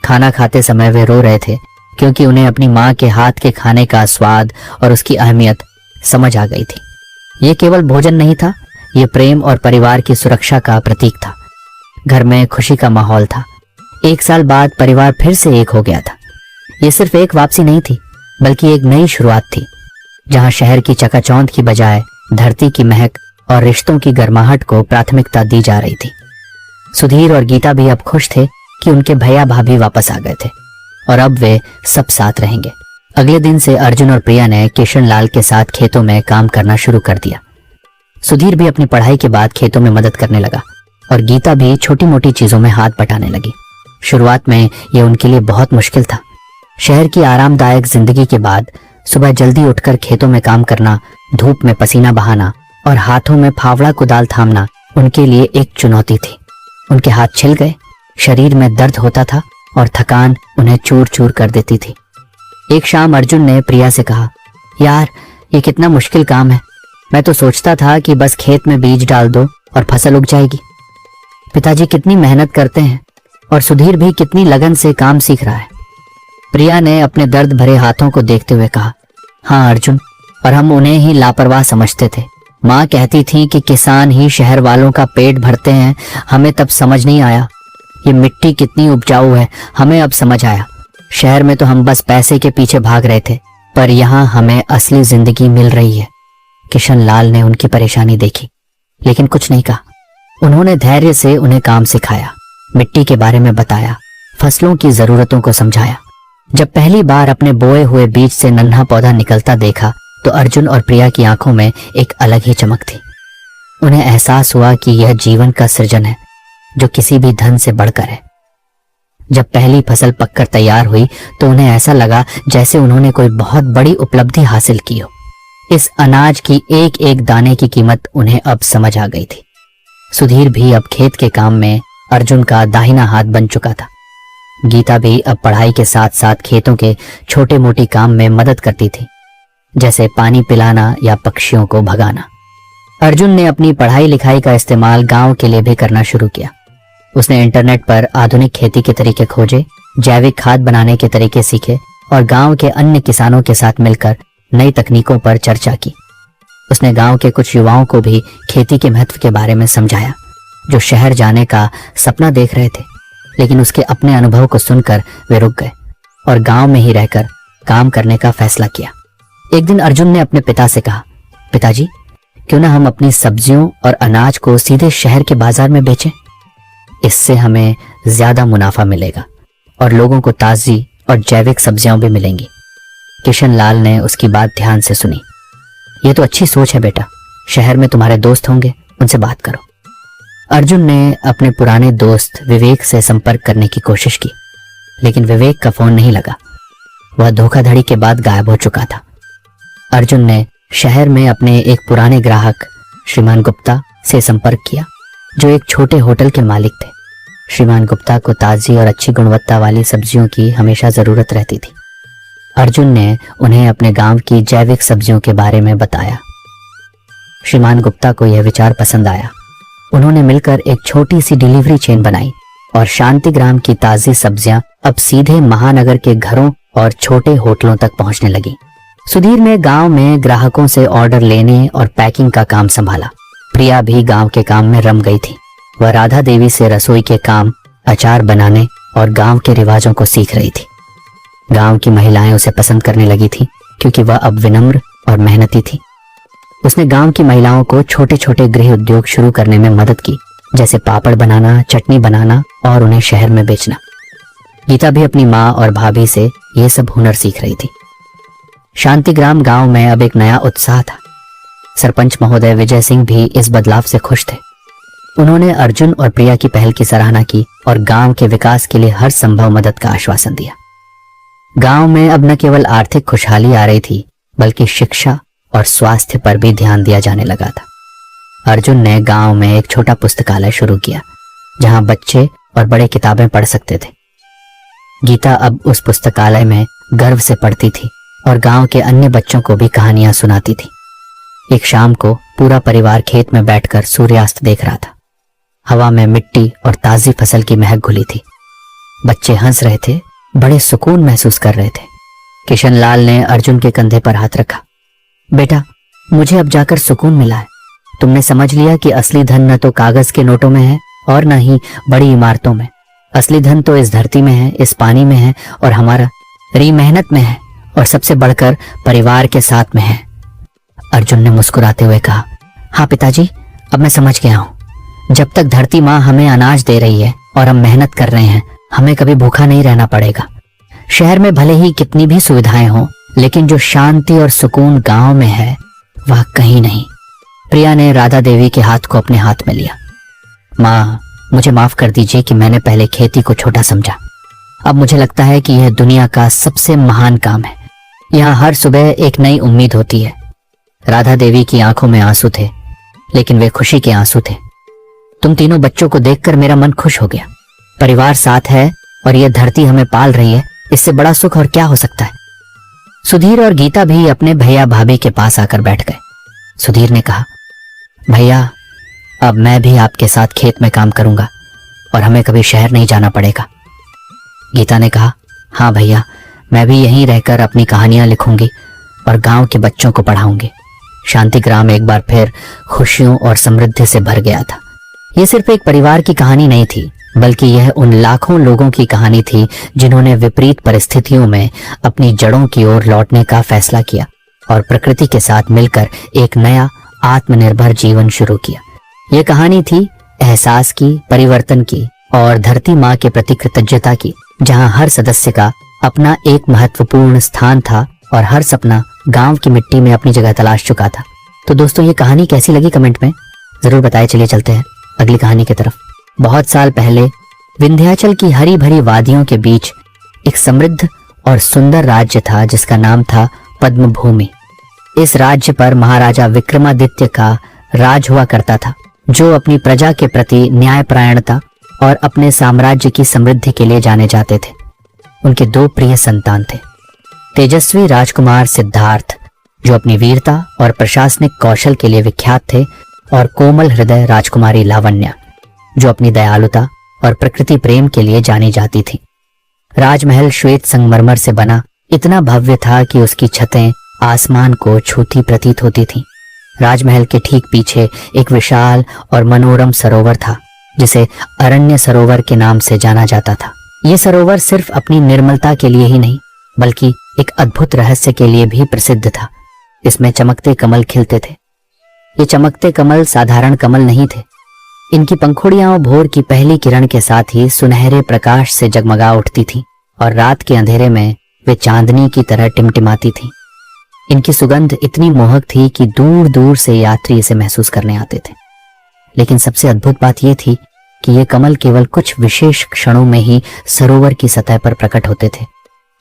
खाना खाते समय वे रो रहे थे क्योंकि उन्हें अपनी माँ के हाथ के खाने का स्वाद और उसकी अहमियत समझ आ गई थी। ये केवल भोजन नहीं था, ये प्रेम और परिवार की सुरक्षा का प्रतीक था। घर में खुशी का माहौल था। 1 साल बाद परिवार फिर से एक हो गया था। ये सिर्फ एक वापसी नहीं थी, बल्कि एक नई शुरुआत थी, जहां शहर की चकाचौंध की बजाय धरती की महक और रिश्तों की गर्माहट को प्राथमिकता दी जा रही थी। सुधीर और गीता भी अब खुश थे कि उनके भैया भाभी वापस आ गए थे और अब वे सब साथ रहेंगे। अगले दिन से अर्जुन और प्रिया ने किशन लाल के साथ खेतों में काम करना शुरू कर दिया। सुधीर भी अपनी पढ़ाई के बाद खेतों में मदद करने लगा और गीता भी छोटी मोटी चीजों में हाथ बटाने लगी। शुरुआत में यह उनके लिए बहुत मुश्किल था। शहर की आरामदायक जिंदगी के बाद सुबह जल्दी उठकर खेतों में काम करना, धूप में पसीना बहाना और हाथों में फावड़ा कुदाल थामना उनके लिए एक चुनौती थी। उनके हाथ छिल गए, शरीर में दर्द होता था और थकान उन्हें चूर चूर कर देती थी। एक शाम अर्जुन ने प्रिया से कहा, यार ये कितना मुश्किल काम है। मैं तो सोचता था कि बस खेत में बीज डाल दो और फसल उग जाएगी। पिताजी कितनी मेहनत करते हैं और सुधीर भी कितनी लगन से काम सीख रहा है। प्रिया ने अपने दर्द भरे हाथों को देखते हुए कहा, हाँ अर्जुन, और हम उन्हें ही लापरवाह समझते थे। माँ कहती थी कि किसान ही शहर वालों का पेट भरते हैं। हमें तब समझ नहीं आया ये मिट्टी कितनी उपजाऊ है। हमें अब समझ आया। शहर में तो हम बस पैसे के पीछे भाग रहे थे, पर यहाँ हमें असली जिंदगी मिल रही है। किशन लाल ने उनकी परेशानी देखी, लेकिन कुछ नहीं कहा। उन्होंने धैर्य से उन्हें काम सिखाया, मिट्टी के बारे में बताया, फसलों की जरूरतों को समझाया। जब पहली बार अपने बोए हुए बीज से नन्हा पौधा निकलता देखा तो अर्जुन और प्रिया की आंखों में एक अलग ही चमक थी। उन्हें एहसास हुआ कि यह जीवन का सृजन है जो किसी भी धन से बढ़कर है। जब पहली फसल पककर तैयार हुई तो उन्हें ऐसा लगा जैसे उन्होंने कोई बहुत बड़ी उपलब्धि हासिल की हो। इस अनाज की एक एक दाने की कीमत उन्हें अब समझ आ गई थी। सुधीर भी अब खेत के काम में अर्जुन का दाहिना हाथ बन चुका था। गीता भी अब पढ़ाई के साथ साथ खेतों के छोटे मोटे काम में मदद करती थी, जैसे पानी पिलाना या पक्षियों को भगाना। अर्जुन ने अपनी पढ़ाई लिखाई का इस्तेमाल गांव के लिए भी करना शुरू किया। उसने इंटरनेट पर आधुनिक खेती के तरीके खोजे, जैविक खाद बनाने के तरीके सीखे और गांव के अन्य किसानों के साथ मिलकर नई तकनीकों पर चर्चा की। उसने गांव के कुछ युवाओं को भी खेती के महत्व के बारे में समझाया, जो शहर जाने का सपना देख रहे थे। लेकिन उसके अपने अनुभव को सुनकर वे रुक गए और गांव में ही रहकर काम करने का फैसला किया। एक दिन अर्जुन ने अपने पिता से कहा, पिताजी क्यों ना हम अपनी सब्जियों और अनाज को सीधे शहर के बाजार में बेचें। इससे हमें ज्यादा मुनाफा मिलेगा और लोगों को ताजी और जैविक सब्जियां भी मिलेंगी। किशन लाल ने उसकी बात ध्यान से सुनी। ये तो अच्छी सोच है बेटा, शहर में तुम्हारे दोस्त होंगे, उनसे बात करो। अर्जुन ने अपने पुराने दोस्त विवेक से संपर्क करने की कोशिश की, लेकिन विवेक का फोन नहीं लगा। वह धोखाधड़ी के बाद गायब हो चुका था। अर्जुन ने शहर में अपने एक पुराने ग्राहक श्रीमान गुप्ता से संपर्क किया, जो एक छोटे होटल के मालिक थे। श्रीमान गुप्ता को ताजी और अच्छी गुणवत्ता वाली सब्जियों की हमेशा जरूरत रहती थी। अर्जुन ने उन्हें अपने गांव की जैविक सब्जियों के बारे में बताया। श्रीमान गुप्ता को यह विचार पसंद आया। उन्होंने मिलकर एक छोटी सी डिलीवरी चेन बनाई और शांतिग्राम की ताजी सब्जियां अब सीधे महानगर के घरों और छोटे होटलों तक पहुंचने लगी। सुधीर ने गांव में ग्राहकों से ऑर्डर लेने और पैकिंग का काम संभाला। प्रिया भी गांव के काम में रम गई थी। वह राधा देवी से रसोई के काम, अचार बनाने और गांव के रिवाजों को सीख रही थी। गांव की महिलाएं उसे पसंद करने लगी थी, क्योंकि वह अब विनम्र और मेहनती थी। उसने गांव की महिलाओं को छोटे छोटे गृह उद्योग शुरू करने में मदद की, जैसे पापड़ बनाना, चटनी बनाना और उन्हें शहर में बेचना। गीता भी अपनी माँ और भाभी से ये सब हुनर सीख रही थी। शांतिग्राम गांव में अब एक नया उत्साह था। सरपंच महोदय विजय सिंह भी इस बदलाव से खुश थे। उन्होंने अर्जुन और प्रिया की पहल की सराहना की और गांव के विकास के लिए हर संभव मदद का आश्वासन दिया। गांव में अब न केवल आर्थिक खुशहाली आ रही थी, बल्कि शिक्षा और स्वास्थ्य पर भी ध्यान दिया जाने लगा था। अर्जुन ने गांव में एक छोटा पुस्तकालय शुरू किया, जहां बच्चे और बड़े किताबें पढ़ सकते थे। गीता अब उस पुस्तकालय में गर्व से पढ़ती थी और गांव के अन्य बच्चों को भी कहानियां सुनाती थी। एक शाम को पूरा परिवार खेत में बैठकर सूर्यास्त देख रहा था। हवा में मिट्टी और ताजी फसल की महक घुली थी। बच्चे हंस रहे थे, बड़े सुकून महसूस कर रहे थे। किशन लाल ने अर्जुन के कंधे पर हाथ रखा। बेटा, मुझे अब जाकर सुकून मिला है। तुमने समझ लिया कि असली धन न तो कागज के नोटों में है और न ही बड़ी इमारतों में। असली धन तो इस धरती में है, इस पानी में है और हमारी मेहनत में है, और सबसे बढ़कर परिवार के साथ में है। अर्जुन ने मुस्कुराते हुए कहा, हाँ पिताजी, अब मैं समझ गया हूं। जब तक धरती माँ हमें अनाज दे रही है और हम मेहनत कर रहे हैं, हमें कभी भूखा नहीं रहना पड़ेगा। शहर में भले ही कितनी भी सुविधाएं हों, लेकिन जो शांति और सुकून गांव में है, वह कहीं नहीं। प्रिया ने राधा देवी के हाथ को अपने हाथ में लिया। माँ, मुझे माफ कर दीजिए कि मैंने पहले खेती को छोटा समझा। अब मुझे लगता है कि यह दुनिया का सबसे महान काम है। यहाँ हर सुबह एक नई उम्मीद होती है। राधा देवी की आंखों में आंसू थे, लेकिन वे खुशी के आंसू थे। तुम तीनों बच्चों को देखकर मेरा मन खुश हो गया। परिवार साथ है और यह धरती हमें पाल रही है, इससे बड़ा सुख और क्या हो सकता है। सुधीर और गीता भी अपने भैया भाभी के पास आकर बैठ गए। सुधीर ने कहा, भैया, अब मैं भी आपके साथ खेत में काम करूंगा और हमें कभी शहर नहीं जाना पड़ेगा। गीता ने कहा, हाँ भैया, मैं भी यहीं रहकर अपनी कहानियां लिखूंगी और गांव के बच्चों को पढ़ाऊंगी। शांतिग्राम एक बार फिर खुशियों और समृद्धि से भर गया था। यह सिर्फ एक परिवार की कहानी नहीं थी, बल्कि यह उन लाखों लोगों की कहानी थी जिन्होंने विपरीत परिस्थितियों में अपनी जड़ों की ओर लौटने का फैसला किया और प्रकृति के साथ मिलकर एक नया आत्मनिर्भर जीवन शुरू किया। यह कहानी थी एहसास की, परिवर्तन की और धरती माँ के प्रति कृतज्ञता की, जहाँ हर सदस्य का अपना एक महत्वपूर्ण स्थान था और हर सपना गांव की मिट्टी में अपनी जगह तलाश चुका था। तो दोस्तों, ये कहानी कैसी लगी कमेंट में जरूर बताएं। चलिए चलते हैं अगली कहानी की तरफ। बहुत साल पहले विंध्याचल की हरी भरी वादियों के बीच एक समृद्ध और सुंदर राज्य था, जिसका नाम था पद्म भूमि। इस राज्य पर महाराजा विक्रमादित्य का राज हुआ करता था, जो अपनी प्रजा के प्रति न्यायपरायणता और अपने साम्राज्य की समृद्धि के लिए जाने जाते थे। उनके दो प्रिय संतान थे, तेजस्वी राजकुमार सिद्धार्थ, जो अपनी वीरता और प्रशासनिक कौशल के लिए विख्यात थे, और कोमल हृदय राजकुमारी लावण्या, जो अपनी दयालुता और प्रकृति प्रेम के लिए जानी जाती थी। राजमहल श्वेत संगमरमर से बना इतना भव्य था कि उसकी छतें आसमान को छूती प्रतीत होती थीं। राजमहल के ठीक पीछे एक विशाल और मनोरम सरोवर था, जिसे अरण्य सरोवर के नाम से जाना जाता था। यह सरोवर सिर्फ अपनी निर्मलता के लिए ही नहीं, बल्कि एक अद्भुत रहस्य के लिए भी प्रसिद्ध था। इसमें चमकते कमल खिलते थे। ये चमकते कमल साधारण कमल नहीं थे। इनकी पंखुड़ियां भोर की पहली किरण के साथ ही सुनहरे प्रकाश से जगमगा उठती थीं और रात के अंधेरे में वे चांदनी की तरह टिमटिमाती थीं। इनकी सुगंध इतनी मोहक थी कि दूर दूर से यात्री इसे महसूस करने आते थे। लेकिन सबसे अद्भुत बात यह थी कि ये कमल केवल कुछ विशेष क्षणों में ही सरोवर की सतह पर प्रकट होते थे,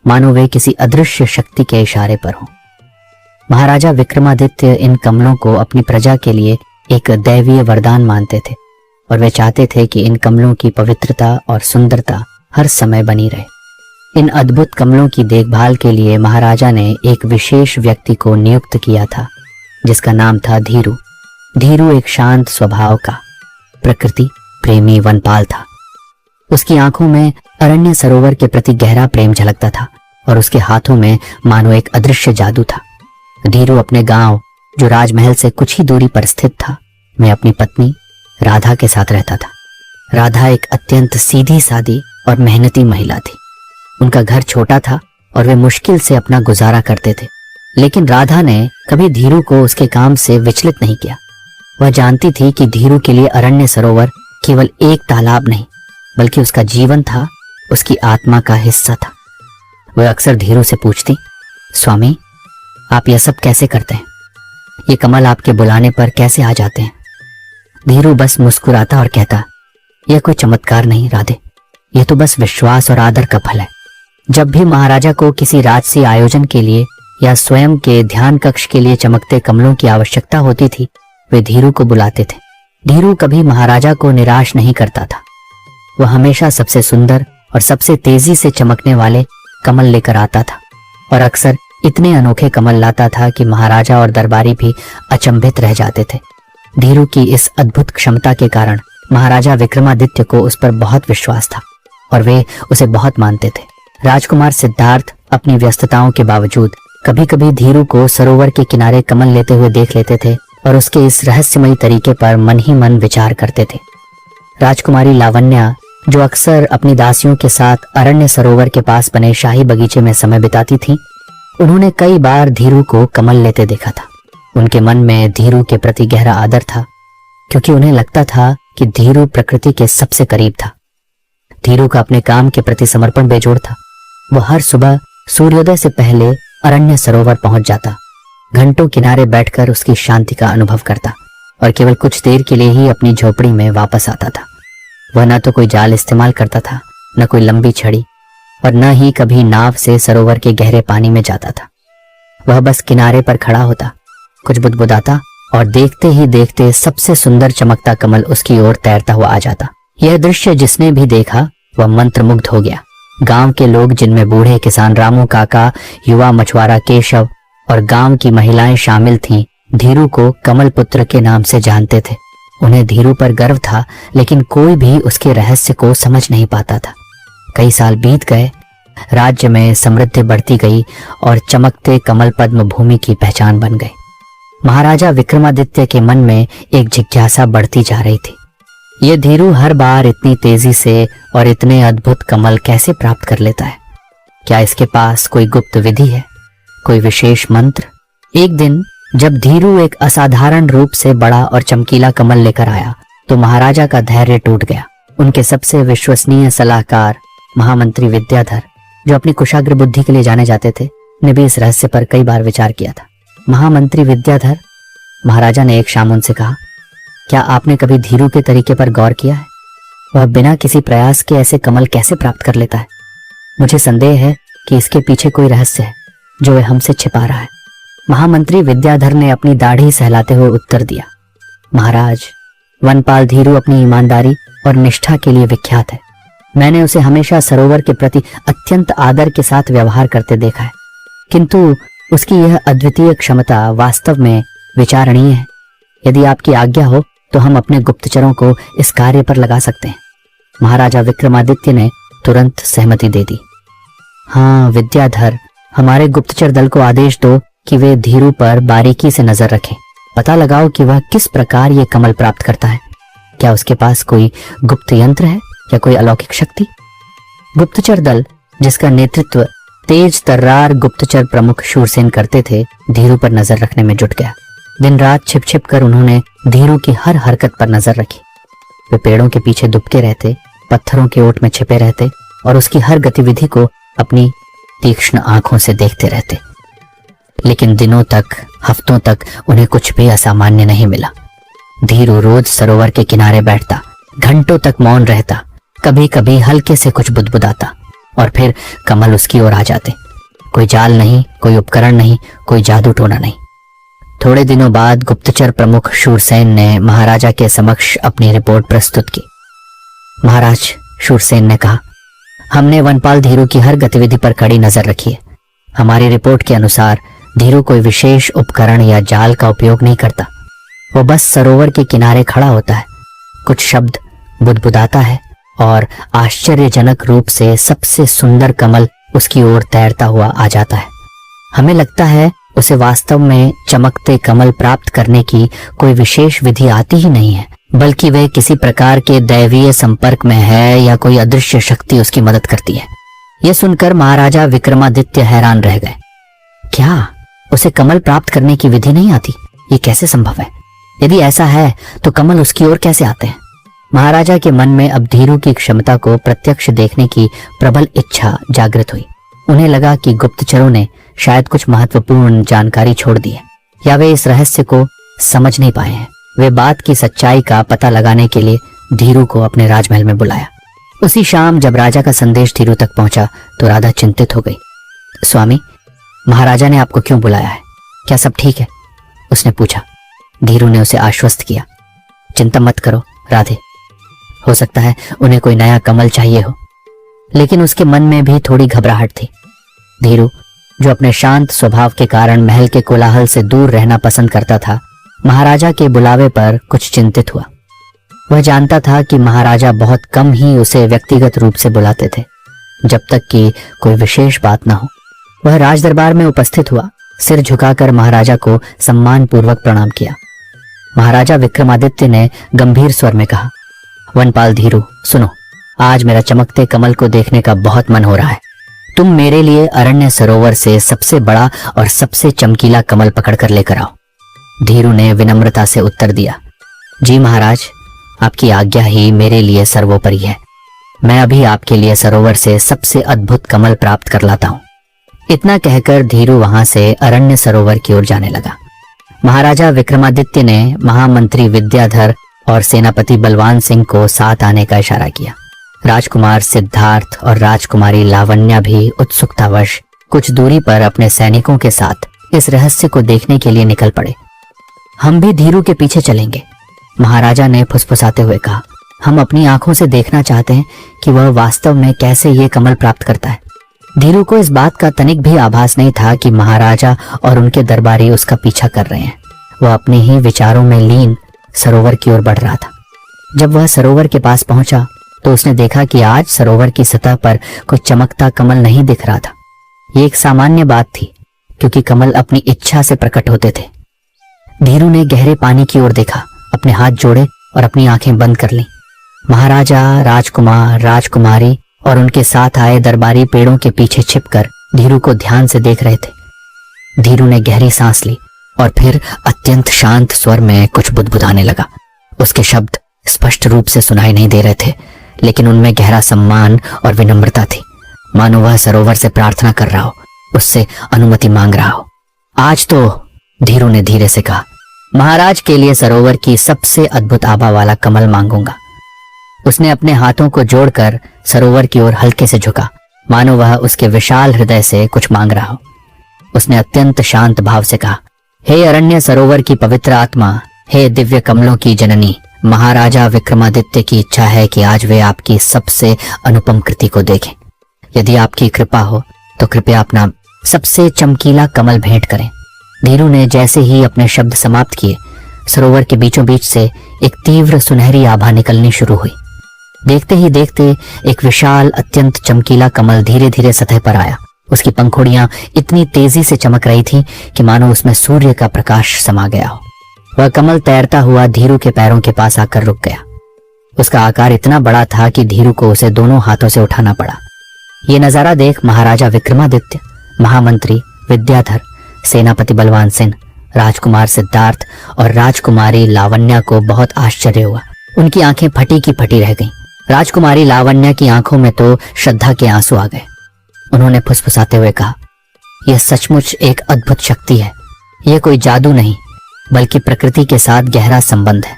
मानो वे किसी अदृश्य शक्ति के इशारे पर हों। महाराजा विक्रमादित्य इन कमलों को अपनी प्रजा के लिए एक दैवीय वरदान मानते थे और वे चाहते थे कि इन कमलों की पवित्रता और सुंदरता हर समय बनी रहे। इन अद्भुत कमलों की देखभाल के लिए महाराजा ने एक विशेष व्यक्ति को नियुक्त किया था, जिसका नाम था धीरू। धीरू एक शांत स्वभाव का प्रकृति प्रेमी वनपाल था। उसकी आंखों में अरण्य सरोवर के प्रति गहरा प्रेम झलकता था और उसके हाथों में मानो एक अदृश्य जादू था। धीरू अपने गांव, जो राजमहल से कुछ ही दूरी पर स्थित था, में अपनी पत्नी राधा के साथ रहता था। राधा एक अत्यंत सीधी सादी और मेहनती महिला थी। उनका घर छोटा था और वे मुश्किल से अपना गुजारा करते थे, लेकिन राधा ने कभी धीरू को उसके काम से विचलित नहीं किया। वह जानती थी कि धीरू के लिए अरण्य सरोवर केवल एक तालाब नहीं, बल्कि उसका जीवन था, उसकी आत्मा का हिस्सा था। वह अक्सर धीरू से पूछती, स्वामी, आप यह सब कैसे करते हैं? ये कमल आपके बुलाने पर कैसे आ जाते हैं? धीरू बस मुस्कुराता और कहता, यह कोई चमत्कार नहीं राधे, यह तो बस विश्वास और आदर का फल है। जब भी महाराजा को किसी राजसी आयोजन के लिए या स्वयं के ध्यान कक्ष के लिए चमकते कमलों की आवश्यकता होती थी, वे धीरू को बुलाते थे। धीरू कभी महाराजा को निराश नहीं करता था। वह हमेशा सबसे सुंदर और सबसे तेजी से चमकने वाले कमल लेकर आता था और अक्सर इतने अनोखे कमल लाता था कि महाराजा और दरबारी भी अचंभित रह जाते थे। धीरू की इस अद्भुत क्षमता के कारण महाराजा विक्रमादित्य को उस पर बहुत विश्वास था और वे उसे बहुत मानते थे। राजकुमार सिद्धार्थ अपनी व्यस्तताओं के बावजूद कभी कभी धीरू को सरोवर के किनारे कमल लेते हुए देख लेते थे और उसके इस रहस्यमयी तरीके पर मन ही मन विचार करते थे। राजकुमारी लावण्या, जो अक्सर अपनी दासियों के साथ अरण्य सरोवर के पास बने शाही बगीचे में समय बिताती थीं, उन्होंने कई बार धीरू को कमल लेते देखा था। उनके मन में धीरू के प्रति गहरा आदर था, क्योंकि उन्हें लगता था कि धीरू प्रकृति के सबसे करीब था। धीरू का अपने काम के प्रति समर्पण बेजोड़ था। वह हर सुबह सूर्योदय से पहले अरण्य सरोवर पहुंच जाता, घंटों किनारे बैठकर उसकी शांति का अनुभव करता और केवल कुछ देर के लिए ही अपनी झोपड़ी में वापस आता था। वह न तो कोई जाल इस्तेमाल करता था, न कोई लंबी छड़ी, और न ही कभी नाव से सरोवर के गहरे पानी में जाता था। वह बस किनारे पर खड़ा होता, कुछ बुदबुदाता और देखते ही देखते सबसे सुंदर चमकता कमल उसकी ओर तैरता हुआ आ जाता। यह दृश्य जिसने भी देखा वह मंत्रमुग्ध हो गया। गांव के लोग, जिनमें बूढ़े किसान रामू काका, युवा मछुआरा केशव और गांव की महिलाएं शामिल थीं, धीरू को कमल पुत्र के नाम से जानते थे। उन्हें धीरू पर गर्व था, लेकिन कोई भी उसके रहस्य को समझ नहीं पाता था। कई साल बीत गए, राज्य में समृद्धि बढ़ती गई और चमकते कमल पद्म भूमि की पहचान बन गए। महाराजा विक्रमादित्य के मन में एक जिज्ञासा बढ़ती जा रही थी। ये धीरू हर बार इतनी तेजी से और इतने अद्भुत कमल कैसे प्राप्त कर लेता है? क्या इसके पास कोई गुप्त विधि है, कोई विशेष मंत्र? एक दिन जब धीरू एक असाधारण रूप से बड़ा और चमकीला कमल लेकर आया, तो महाराजा का धैर्य टूट गया। उनके सबसे विश्वसनीय सलाहकार महामंत्री विद्याधर, जो अपनी कुशाग्र बुद्धि के लिए जाने जाते थे, ने भी इस रहस्य पर कई बार विचार किया था। महामंत्री विद्याधर, महाराजा ने एक शाम उनसे कहा, क्या आपने कभी धीरू के तरीके पर गौर किया है? वह बिना किसी प्रयास के ऐसे कमल कैसे प्राप्त कर लेता है? मुझे संदेह है कि इसके पीछे कोई रहस्य है जो वह हमसे छिपा रहा है। महामंत्री विद्याधर ने अपनी दाढ़ी सहलाते हुए उत्तर दिया, महाराज, वनपाल धीरू अपनी ईमानदारी और निष्ठा के लिए विख्यात है। मैंने उसे हमेशा सरोवर के प्रति अत्यंत आदर के साथ व्यवहार करते देखा है, किंतु उसकी यह अद्वितीय क्षमता वास्तव में विचारणीय है। यदि आपकी आज्ञा हो तो हम अपने गुप्तचरों को इस कार्य पर लगा सकते हैं। महाराजा विक्रमादित्य ने तुरंत सहमति दे दी। हाँ विद्याधर, हमारे गुप्तचर दल को आदेश दो कि वे धीरू पर बारीकी से नजर रखें। पता लगाओ कि वह किस प्रकार ये कमल प्राप्त करता है। क्या उसके पास कोई गुप्त यंत्र है या कोई अलौकिक शक्ति? गुप्तचर दल, जिसका नेतृत्व तेज तर्रार गुप्तचर प्रमुख शूरसेन करते थे, धीरू पर नजर रखने में जुट गया। दिन रात छिप छिप कर उन्होंने धीरू की हर हरकत पर नजर रखी। वे पेड़ों के पीछे दुबके रहते, पत्थरों के ओट में छिपे रहते और उसकी हर गतिविधि को अपनी तीक्ष्ण आंखों से देखते रहते। लेकिन दिनों तक, हफ्तों तक उन्हें कुछ भी असामान्य नहीं मिला। धीरू रोज सरोवर के किनारे बैठता, घंटों तक मौन रहता, कभी कभी हल्के से कुछ बुदबुदाता और फिर कमल उसकी ओर आ जाते। कोई जाल नहीं, कोई उपकरण नहीं, कोई जादू टोना नहीं। थोड़े दिनों बाद गुप्तचर प्रमुख शूरसेन ने महाराजा के समक्ष अपनी रिपोर्ट प्रस्तुत की। महाराज, शूरसेन ने कहा, हमने वनपाल धीरू की हर गतिविधि पर कड़ी नजर रखी है। हमारी रिपोर्ट के अनुसार धीरू कोई विशेष उपकरण या जाल का उपयोग नहीं करता। वो बस सरोवर के किनारे खड़ा होता है, कुछ शब्द बुदबुदाता है और आश्चर्यजनक रूप से सबसे सुंदर कमल उसकी ओर तैरता हुआ आ जाता है। हमें लगता है उसे वास्तव में चमकते कमल प्राप्त करने की कोई विशेष विधि आती ही नहीं है, बल्कि वह किसी प्रकार के दैवीय संपर्क में है या कोई अदृश्य शक्ति उसकी मदद करती है। यह सुनकर महाराजा विक्रमादित्य हैरान रह गए। क्या उसे कमल प्राप्त करने की विधि नहीं आती? ये कैसे संभव है? यदि ऐसा है तो कमल उसकी ओर कैसे आते हैं? महाराजा के मन में अब धीरू की क्षमता को प्रत्यक्ष देखने की प्रबल इच्छा जागृत हुई। उन्हें लगा कि गुप्तचरों ने शायद कुछ महत्वपूर्ण जानकारी छोड़ दी है या वे इस रहस्य को समझ नहीं पाए हैं। वे बात की सच्चाई का पता लगाने के लिए धीरू को अपने राजमहल में बुलाया। उसी शाम जब राजा का संदेश धीरू तक पहुंचा तो राधा चिंतित हो गई। स्वामी, महाराजा ने आपको क्यों बुलाया है? क्या सब ठीक है? उसने पूछा। धीरू ने उसे आश्वस्त किया। चिंता मत करो राधे, हो सकता है उन्हें कोई नया कमल चाहिए हो। लेकिन उसके मन में भी थोड़ी घबराहट थी। धीरू, जो अपने शांत स्वभाव के कारण महल के कोलाहल से दूर रहना पसंद करता था, महाराजा के बुलावे पर कुछ चिंतित हुआ। वह जानता था कि महाराजा बहुत कम ही उसे व्यक्तिगत रूप से बुलाते थे, जब तक कि कोई विशेष बात न हो। वह राजदरबार में उपस्थित हुआ, सिर झुकाकर महाराजा को सम्मान पूर्वक प्रणाम किया। महाराजा विक्रमादित्य ने गंभीर स्वर में कहा, वनपाल धीरू, सुनो, आज मेरा चमकते कमल को देखने का बहुत मन हो रहा है। तुम मेरे लिए अरण्य सरोवर से सबसे बड़ा और सबसे चमकीला कमल पकड़कर लेकर आओ। धीरू ने विनम्रता से उत्तर दिया, जी महाराज, आपकी आज्ञा ही मेरे लिए सर्वोपरि है। मैं अभी आपके लिए सरोवर से सबसे अद्भुत कमल प्राप्त कर लाता हूं। इतना कहकर धीरू वहां से अरण्य सरोवर की ओर जाने लगा। महाराजा विक्रमादित्य ने महामंत्री विद्याधर और सेनापति बलवान सिंह को साथ आने का इशारा किया। राजकुमार सिद्धार्थ और राजकुमारी लावण्या भी उत्सुकतावश कुछ दूरी पर अपने सैनिकों के साथ इस रहस्य को देखने के लिए निकल पड़े। हम भी धीरू के पीछे चलेंगे, महाराजा ने फुसफुसाते हुए कहा। हम अपनी आंखों से देखना चाहते हैं कि वह वास्तव में कैसे ये कमल प्राप्त करता है। धीरू को इस बात का तनिक भी आभास नहीं था कि महाराजा और उनके दरबारी उसका पीछा कर रहे हैं। वह अपने ही विचारों में लीन सरोवर की ओर बढ़ रहा था। जब वह सरोवर के पास पहुंचा तो उसने देखा कि आज सरोवर की सतह पर कोई चमकता कमल नहीं दिख रहा था। ये एक सामान्य बात थी, क्योंकि कमल अपनी इच्छा से प्रकट होते थे। धीरू ने गहरे पानी की ओर देखा, अपने हाथ जोड़े और अपनी आंखें बंद कर लीं। महाराजा, राजकुमार, राजकुमारी और उनके साथ आए दरबारी पेड़ों के पीछे छिपकर धीरू को ध्यान से देख रहे थे। धीरू ने गहरी सांस ली और फिर अत्यंत शांत स्वर में कुछ बुदबुदाने लगा। उसके शब्द स्पष्ट रूप से सुनाई नहीं दे रहे थे, लेकिन उनमें गहरा सम्मान और विनम्रता थी, मानो वह सरोवर से प्रार्थना कर रहा हो, उससे अनुमति मांग रहा हो। आज तो, धीरू ने धीरे से कहा, महाराज के लिए सरोवर की सबसे अद्भुत आभा वाला कमल मांगूंगा। उसने अपने हाथों को जोड़कर सरोवर की ओर हल्के से झुका, मानो वह उसके विशाल हृदय से कुछ मांग रहा हो। उसने अत्यंत शांत भाव से कहा, हे अरण्य सरोवर की पवित्र आत्मा, हे दिव्य कमलों की जननी, महाराजा विक्रमादित्य की इच्छा है कि आज वे आपकी सबसे अनुपम कृति को देखें। यदि आपकी कृपा हो तो कृपया अपना सबसे चमकीला कमल भेंट करें। धीरू ने जैसे ही अपने शब्द समाप्त किए, सरोवर के बीचों बीच से एक तीव्र सुनहरी आभा निकलनी शुरू हुई। देखते ही देखते एक विशाल अत्यंत चमकीला कमल धीरे धीरे सतह पर आया। उसकी पंखुड़ियां इतनी तेजी से चमक रही थी कि मानो उसमें सूर्य का प्रकाश समा गया हो। वह कमल तैरता हुआ धीरू के पैरों के पास आकर रुक गया। उसका आकार इतना बड़ा था कि धीरू को उसे दोनों हाथों से उठाना पड़ा। ये नजारा देख महाराजा विक्रमादित्य, महामंत्री विद्याधर, सेनापति बलवान सिंह, राजकुमार सिद्धार्थ और राजकुमारी लावण्या को बहुत आश्चर्य हुआ। उनकी आंखें फटी की फटी रह गईं। राजकुमारी लावण्या की आंखों में तो श्रद्धा के आंसू आ गए। उन्होंने फुसफुसाते हुए कहा, यह सचमुच एक अद्भुत शक्ति है। यह कोई जादू नहीं, बल्कि प्रकृति के साथ गहरा संबंध है।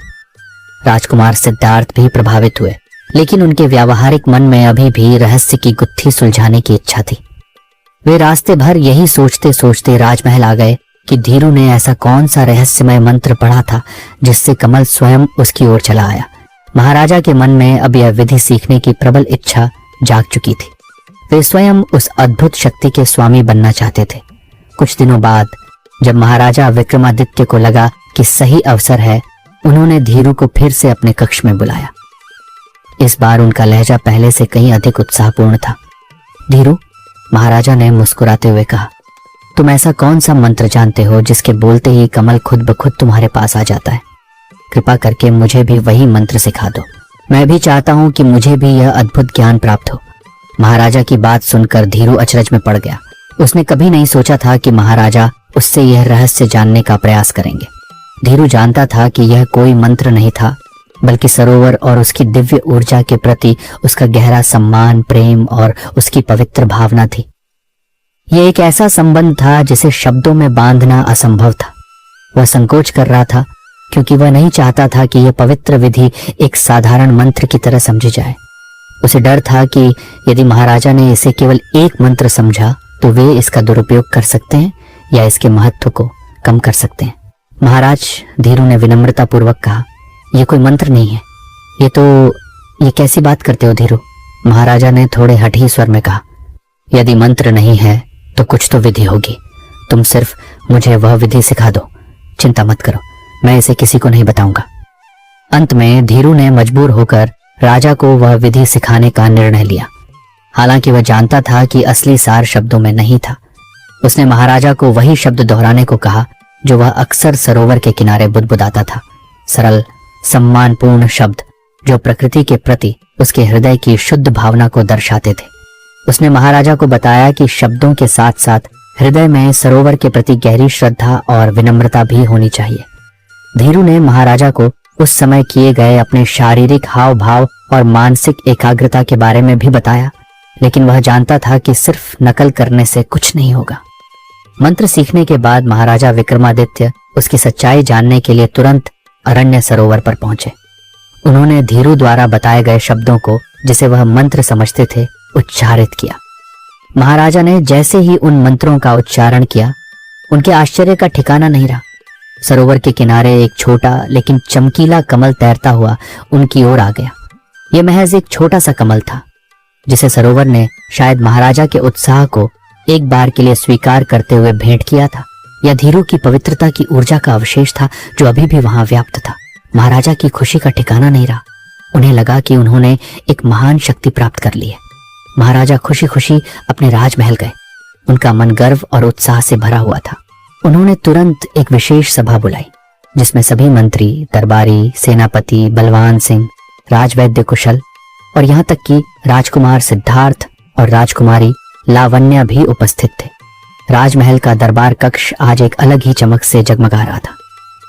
राजकुमार सिद्धार्थ भी प्रभावित हुए, लेकिन उनके व्यावहारिक मन में अभी भी रहस्य की गुत्थी सुलझाने की इच्छा थी। वे रास्ते भर यही सोचते सोचते राजमहल आ गए कि धीरू ने ऐसा कौन सा रहस्यमय मंत्र पढ़ा था जिससे कमल स्वयं उसकी ओर चला आया। महाराजा के मन में अब यह विधि सीखने की प्रबल इच्छा जाग चुकी थी। वे स्वयं उस अद्भुत शक्ति के स्वामी बनना चाहते थे। कुछ दिनों बाद जब महाराजा विक्रमादित्य को लगा कि सही अवसर है, उन्होंने धीरू को फिर से अपने कक्ष में बुलाया। इस बार उनका लहजा पहले से कहीं अधिक उत्साहपूर्ण था। धीरू, महाराजा ने मुस्कुराते हुए कहा, तुम ऐसा कौन सा मंत्र जानते हो जिसके बोलते ही कमल खुद ब खुद तुम्हारे पास आ जाता है? कृपा करके मुझे भी वही मंत्र सिखा दो। मैं भी चाहता हूं कि मुझे भी यह अद्भुत ज्ञान प्राप्त हो। महाराजा की बात सुनकर धीरू अचरज में पड़ गया। उसने कभी नहीं सोचा था कि महाराजा उससे यह रहस्य जानने का प्रयास करेंगे। धीरू जानता था कि यह कोई मंत्र नहीं था, बल्कि सरोवर और उसकी दिव्य ऊर्जा के प्रति उसका गहरा सम्मान, प्रेम और उसकी पवित्र भावना थी। यह एक ऐसा संबंध था जिसे शब्दों में बांधना असंभव था। वह संकोच कर रहा था क्योंकि वह नहीं चाहता था कि यह पवित्र विधि एक साधारण मंत्र की तरह समझी जाए। उसे डर था कि यदि महाराजा ने इसे केवल एक मंत्र समझा तो वे इसका दुरुपयोग कर सकते हैं या इसके महत्व को कम कर सकते हैं। महाराज, धीरू ने विनम्रता पूर्वक कहा, यह कोई मंत्र नहीं है। ये कैसी बात करते हो धीरू? महाराजा ने थोड़े हठी स्वर में कहा, यदि मंत्र नहीं है तो कुछ तो विधि होगी। तुम सिर्फ मुझे वह विधि सिखा दो। चिंता मत करो, मैं इसे किसी को नहीं बताऊंगा। अंत में धीरू ने मजबूर होकर राजा को वह विधि सिखाने का निर्णय लिया। हालांकि वह जानता था कि असली सार शब्दों में नहीं था। उसने महाराजा को वही शब्द दोहराने को कहा जो वह अक्सर सरोवर के किनारे बुदबुदाता था। सरल, सम्मानपूर्ण शब्द जो प्रकृति के प्रति उसके हृदय की शुद्ध भावना को दर्शाते थे। उसने महाराजा को बताया कि शब्दों के साथ साथ हृदय में सरोवर के प्रति गहरी श्रद्धा और विनम्रता भी होनी चाहिए। धीरू ने महाराजा को उस समय किए गए अपने शारीरिक हाव भाव और मानसिक एकाग्रता के बारे में भी बताया, लेकिन वह जानता था कि सिर्फ नकल करने से कुछ नहीं होगा। मंत्र सीखने के बाद महाराजा विक्रमादित्य उसकी सच्चाई जानने के लिए तुरंत अरण्य सरोवर पर पहुंचे। उन्होंने धीरू द्वारा बताए गए शब्दों को, जिसे वह मंत्र समझते थे, उच्चारित किया। महाराजा ने जैसे ही उन मंत्रों का उच्चारण किया, उनके आश्चर्य का ठिकाना नहीं रहा। सरोवर के किनारे एक छोटा लेकिन चमकीला कमल तैरता हुआ उनकी ओर आ गया। यह महज एक छोटा सा कमल था जिसे सरोवर ने शायद महाराजा के उत्साह को एक बार के लिए स्वीकार करते हुए भेंट किया था। यह धीरू की पवित्रता की ऊर्जा का अवशेष था जो अभी भी वहां व्याप्त था। महाराजा की खुशी का ठिकाना नहीं रहा। उन्हें लगा कि उन्होंने एक महान शक्ति प्राप्त कर ली है। महाराजा खुशी खुशी अपने राजमहल गए। उनका मन गर्व और उत्साह से भरा हुआ था। उन्होंने तुरंत एक विशेष सभा बुलाई जिसमें सभी मंत्री, दरबारी, सेनापति बलवान सिंह, राजवैद्य कुशल और यहाँ तक कि राजकुमार सिद्धार्थ और राजकुमारी लावण्या भी उपस्थित थे। राजमहल का दरबार कक्ष आज एक अलग ही चमक से जगमगा रहा था।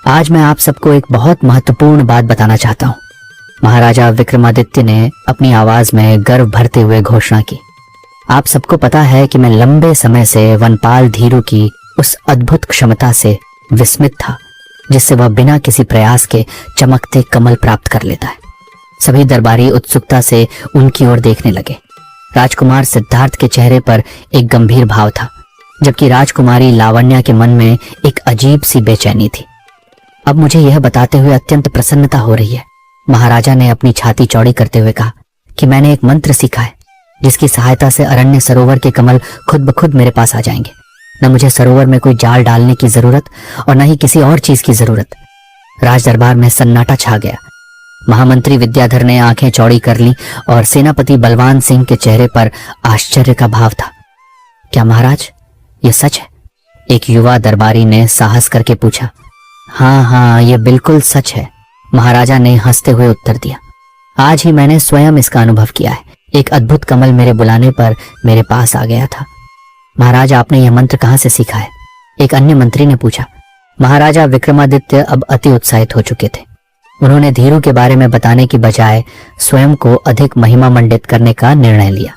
आज मैं आप सबको एक बहुत महत्वपूर्ण बात बताना चाहता हूँ, महाराजा विक्रमादित्य ने अपनी आवाज में गर्व भरते हुए घोषणा की। आप सबको पता है कि मैं लंबे समय से वनपाल धीरू की उस अद्भुत क्षमता से विस्मित था जिससे वह बिना किसी प्रयास के चमकते कमल प्राप्त कर लेता है। सभी दरबारी उत्सुकता से उनकी ओर देखने लगे। राजकुमार सिद्धार्थ के चेहरे पर एक गंभीर भाव था, जबकि राजकुमारी लावण्या के मन में एक अजीब सी बेचैनी थी। अब मुझे यह बताते हुए अत्यंत प्रसन्नता हो रही है, महाराजा ने अपनी छाती चौड़ी करते हुए कहा, कि मैंने एक मंत्र सीखा है जिसकी सहायता से अरण्य सरोवर के कमल खुद ब खुद मेरे पास आ जाएंगे। न मुझे सरोवर में कोई जाल डालने की जरूरत और न ही किसी और चीज की जरूरत। राज दरबार में सन्नाटा छा गया। महामंत्री विद्याधर ने आंखें चौड़ी कर लीं और सेनापति बलवान सिंह के चेहरे पर आश्चर्य का भाव था। क्या महाराज, यह सच है? एक युवा दरबारी ने साहस करके पूछा। हाँ, यह बिल्कुल सच है, महाराजा ने हंसते हुए उत्तर दिया। आज ही मैंने स्वयं इसका अनुभव किया है। एक अद्भुत कमल मेरे बुलाने पर मेरे पास आ गया था। महाराज, आपने यह मंत्र कहां से सीखा है? एक अन्य मंत्री ने पूछा। महाराजा विक्रमादित्य अब अति उत्साहित हो चुके थे। उन्होंने धीरू के बारे में बताने की बजाय स्वयं को अधिक महिमा मंडित करने का निर्णय लिया।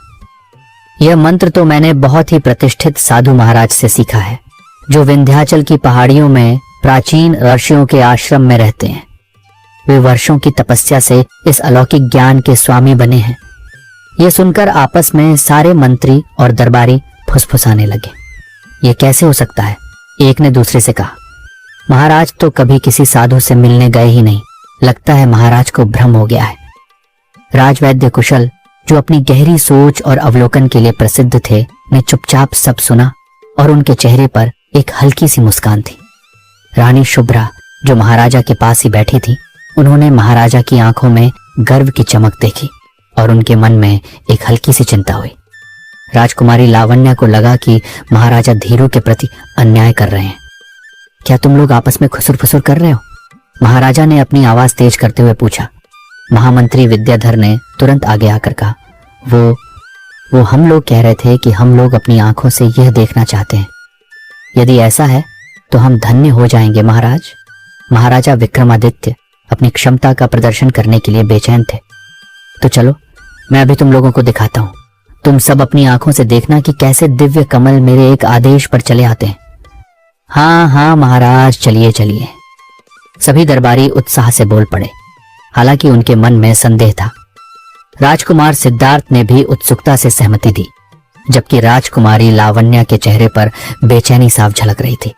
यह मंत्र तो मैंने बहुत ही प्रतिष्ठित साधु महाराज से सीखा है, जो विंध्याचल की पहाड़ियों में प्राचीन ऋषियों के आश्रम में रहते हैं। वे वर्षों की तपस्या से इस अलौकिक ज्ञान के स्वामी बने हैं। यह सुनकर आपस में सारे मंत्री और दरबारी फुसफुसाने लगे। यह कैसे हो सकता है? एक ने दूसरे से कहा। महाराज तो कभी किसी साधु से मिलने गए ही नहीं, लगता है महाराज को भ्रम हो गया है। राजवैद्य कुशल, जो अपनी गहरी सोच और अवलोकन के लिए प्रसिद्ध थे, ने चुपचाप सब सुना और उनके चेहरे पर एक हल्की सी मुस्कान थी। रानी शुभ्रा, जो महाराजा के पास ही बैठी थी, उन्होंने महाराजा की आंखों में गर्व की चमक देखी और उनके मन में एक हल्की सी चिंता हुई। राजकुमारी लावण्या को लगा कि महाराजा धीरू के प्रति अन्याय कर रहे हैं। क्या तुम लोग आपस में खुसुर फुसुर कर रहे हो? महाराजा ने अपनी आवाज तेज करते हुए पूछा। महामंत्री विद्याधर ने तुरंत आगे आकर कहा, वो हम लोग कह रहे थे कि हम लोग अपनी आंखों से यह देखना चाहते हैं। यदि ऐसा है तो हम धन्य हो जाएंगे महाराज। महाराजा विक्रमादित्य अपनी क्षमता का प्रदर्शन करने के लिए बेचैन थे। तो चलो, मैं अभी तुम लोगों को दिखाता हूं। तुम सब अपनी आंखों से देखना कि कैसे दिव्य कमल मेरे एक आदेश पर चले आते हैं। हाँ हाँ महाराज, चलिए चलिए। सभी दरबारी उत्साह से बोल पड़े, हालांकि उनके मन में संदेह था। राजकुमार सिद्धार्थ ने भी उत्सुकता से सहमति दी, जबकि राजकुमारी लावण्या के चेहरे पर बेचैनी साफ झलक रही थी।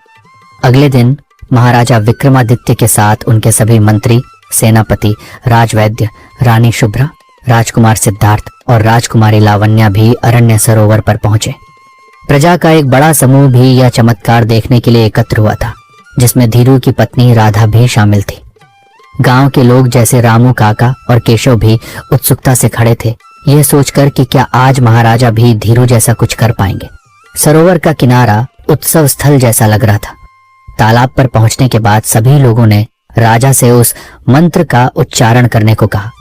अगले दिन महाराजा विक्रमादित्य के साथ उनके सभी मंत्री, सेनापति, राजवैद्य, रानी शुभ्रा, राजकुमार सिद्धार्थ और राजकुमारी लावण्या भी अरण्य सरोवर पर पहुंचे। प्रजा का एक बड़ा समूह भी यह चमत्कार देखने के लिए एकत्र हुआ था, जिसमें धीरू की पत्नी राधा भी शामिल थी। गांव के लोग जैसे रामू काका और केशव भी उत्सुकता से खड़े थे, यह सोचकर कि क्या आज महाराजा भी धीरू जैसा कुछ कर पाएंगे। सरोवर का किनारा उत्सव स्थल जैसा लग रहा था। तालाब पर पहुंचने के बाद सभी लोगों ने राजा से उस मंत्र का उच्चारण करने को कहा।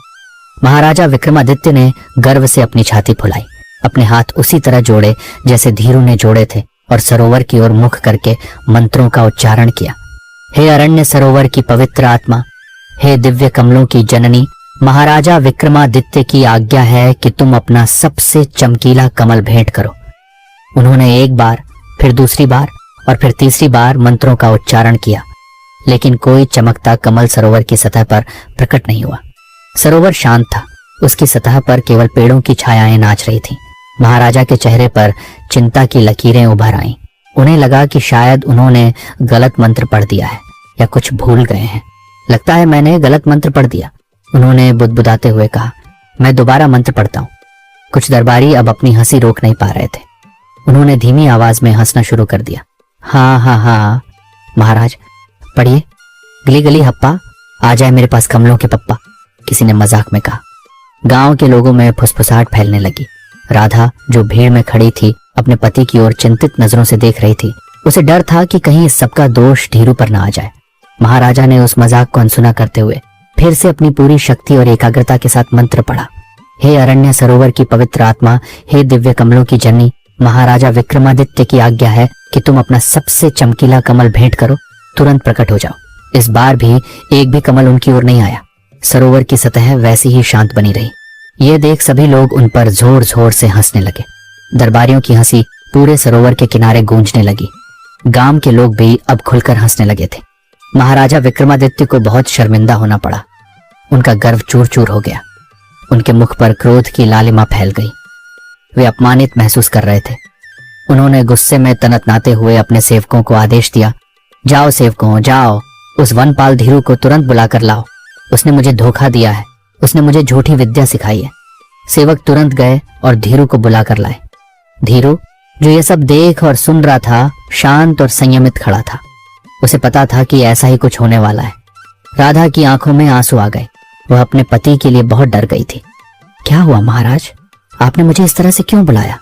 महाराजा विक्रमादित्य ने गर्व से अपनी छाती फुलाई, अपने हाथ उसी तरह जोड़े जैसे धीरू ने जोड़े थे और सरोवर की ओर मुख करके मंत्रों का उच्चारण किया। हे अरण्य सरोवर की पवित्र आत्मा, हे दिव्य कमलों की जननी, महाराजा विक्रमादित्य की आज्ञा है कि तुम अपना सबसे चमकीला कमल भेंट करो। उन्होंने एक बार, फिर दूसरी बार और फिर तीसरी बार मंत्रों का उच्चारण किया, लेकिन कोई चमकता कमल सरोवर की सतह पर प्रकट नहीं हुआ। सरोवर शांत था, उसकी सतह पर केवल पेड़ों की छायाएं नाच रही थीं। महाराजा के चेहरे पर चिंता की लकीरें उभर आईं। उन्हें लगा कि शायद उन्होंने गलत मंत्र पढ़ दिया है या कुछ भूल गए हैं। लगता है मैंने गलत मंत्र पढ़ दिया, उन्होंने बुदबुदाते हुए कहा। मैं दोबारा मंत्र पढ़ता हूँ। कुछ दरबारी अब अपनी हंसी रोक नहीं पा रहे थे। उन्होंने धीमी आवाज में हंसना शुरू कर दिया। हाँ हाँ हाँ महाराज, पढ़िए। गली गली हप्पा, आ जाए मेरे पास कमलों के पप्पा, किसी ने मजाक में कहा। गांव के लोगों में फुसफुसाहट फैलने लगी। राधा, जो भीड़ में खड़ी थी, अपने पति की ओर चिंतित नजरों से देख रही थी। उसे डर था कि कहीं इस सबका दोष धीरू पर न आ जाए। महाराजा ने उस मजाक को अनसुना करते हुए फिर से अपनी पूरी शक्ति और एकाग्रता के साथ मंत्र पढ़ा। हे अरण्य सरोवर की पवित्र आत्मा, हे दिव्य कमलों की जननी, महाराजा विक्रमादित्य की आज्ञा है कि तुम अपना सबसे चमकीला कमल भेंट करो, तुरंत प्रकट हो जाओ। इस बार भी एक भी कमल उनकी ओर नहीं आया। सरोवर की सतह वैसी ही शांत बनी रही। ये देख सभी लोग उन पर जोर जोर से हंसने लगे। दरबारियों की हंसी पूरे सरोवर के किनारे गूंजने लगी। गांव के लोग भी अब खुलकर हंसने लगे थे। महाराजा विक्रमादित्य को बहुत शर्मिंदा होना पड़ा। उनका गर्व चूर चूर हो गया। उनके मुख पर क्रोध की लालिमा फैल गई। वे अपमानित महसूस कर रहे थे। उन्होंने गुस्से में तनतनाते हुए अपने सेवकों को आदेश दिया, जाओ सेवकों, जाओ, उस वनपाल धीरू को तुरंत बुलाकर लाओ। उसने मुझे धोखा दिया है, उसने मुझे झूठी विद्या सिखाई है। सेवक तुरंत गए और धीरू को बुलाकर लाए। धीरू, जो ये सब देख और सुन रहा था, शांत और संयमित खड़ा था। उसे पता था कि ऐसा ही कुछ होने वाला है। राधा की आंखों में आंसू आ गए। वह अपने पति के लिए बहुत डर गई थी। क्या हुआ महाराज, आपने मुझे इस तरह से क्यों बुलाया?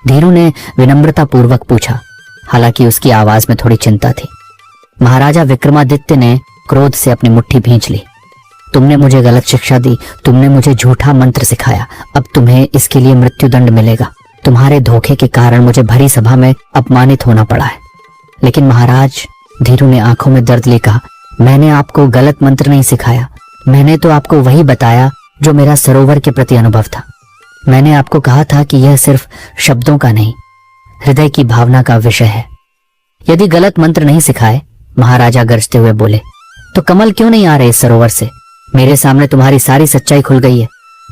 धीरू ने विनम्रता पूर्वक पूछा, हालांकि उसकी आवाज में थोड़ी चिंता थी। महाराजा विक्रमादित्य ने क्रोध से अपनी मुट्ठी भींच ली। तुमने मुझे गलत शिक्षा दी, तुमने मुझे झूठा मंत्र सिखाया, अब तुम्हें इसके लिए मृत्युदंड मिलेगा। तुम्हारे धोखे के कारण मुझे भरी सभा में अपमानित होना पड़ा है। लेकिन महाराज, धीरू ने आंखों में दर्द ले कहा, मैंने आपको गलत मंत्र नहीं सिखाया, मैंने तो आपको वही बताया जो मेरा सरोवर के प्रति अनुभव था। मैंने आपको कहा था कि यह सिर्फ शब्दों का नहीं, हृदय की भावना का विषय है। यदि गलत मंत्र नहीं सिखाए, महाराजा गरजते हुए बोले, तो कमल क्यों नहीं आ रहे इस सरोवर से? मेरे सामने तुम्हारी सारी सच्चाई खुल गई है।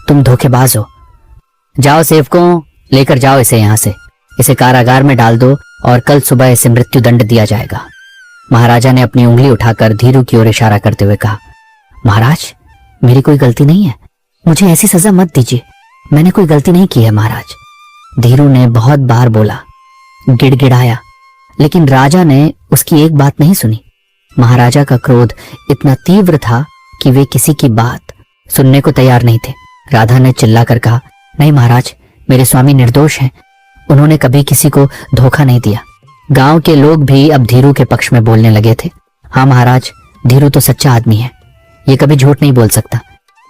तुम धोखेबाज हो। जाओ सेवकों, लेकर जाओ इसे यहां से। इसे कारागार में डाल दो और कल सुबह इसे मृत्यु दंड दिया जाएगा। महाराजा ने अपनी उंगली उठाकर धीरू की ओर इशारा करते हुए कहा, महाराज, मेरी कोई गलती नहीं है। मुझे ऐसी सजा मत दीजिए। मैंने कोई गलती नहीं की है महाराज। धीरू ने बहुत बार बोला, गिड़गिड़ाया, लेकिन राजा ने उसकी एक बात नहीं सुनी। महाराजा का क्रोध इतना तीव्र था कि वे किसी की बात सुनने को तैयार नहीं थे। राधा ने चिल्लाकर कहा, नहीं महाराज, मेरे स्वामी निर्दोष हैं। उन्होंने कभी किसी को धोखा नहीं दिया। गांव के लोग भी अब धीरू के पक्ष में बोलने लगे थे। हाँ महाराज, धीरू तो सच्चा आदमी है, ये कभी झूठ नहीं बोल सकता।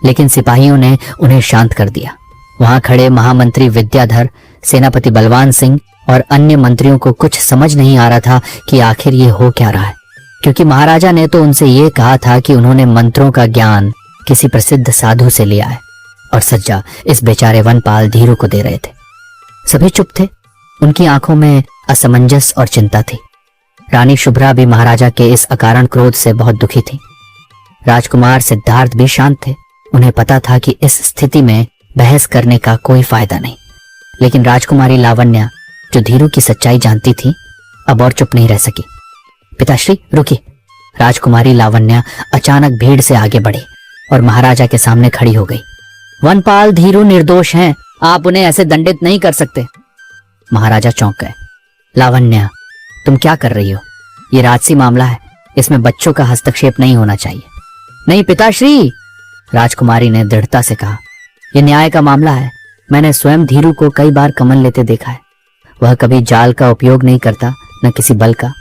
लेकिन सिपाहियों ने उन्हें शांत कर दिया। वहां खड़े महामंत्री विद्याधर, सेनापति बलवान सिंह और अन्य मंत्रियों को कुछ समझ नहीं आ रहा था कि आखिर ये हो क्या रहा है, क्योंकि महाराजा ने तो उनसे ये कहा था कि उन्होंने मंत्रों का ज्ञान किसी प्रसिद्ध साधु से लिया है, और सज्जा इस बेचारे वनपाल धीरू को दे रहे थे। सभी चुप थे। उनकी आंखों में असमंजस और चिंता थी। रानी शुभ्रा भी महाराजा के इस अकारण क्रोध से बहुत दुखी थी। राजकुमार सिद्धार्थ भी शांत थे। उन्हें पता था कि इस स्थिति में बहस करने का कोई फायदा नहीं। लेकिन राजकुमारी लावण्या, जो धीरू की सच्चाई जानती थी, अब और चुप नहीं रह सकी। पिताश्री रुकिए। राजकुमारी लावण्या अचानक भीड़ से आगे बढ़ी और महाराजा के सामने खड़ी हो गई। वनपाल धीरू निर्दोष हैं, आप उन्हें ऐसे दंडित नहीं कर सकते। महाराजा चौंक गए। लावण्या, तुम क्या कर रही हो? ये राजसी मामला है, इसमें बच्चों का हस्तक्षेप नहीं होना चाहिए। नहीं पिताश्री, राजकुमारी ने दृढ़ता से कहा, यह न्याय का मामला है। मैंने स्वयं धीरू को कई बार कमल लेते देखा है। वह कभी जाल का उपयोग नहीं करता, न किसी बल का।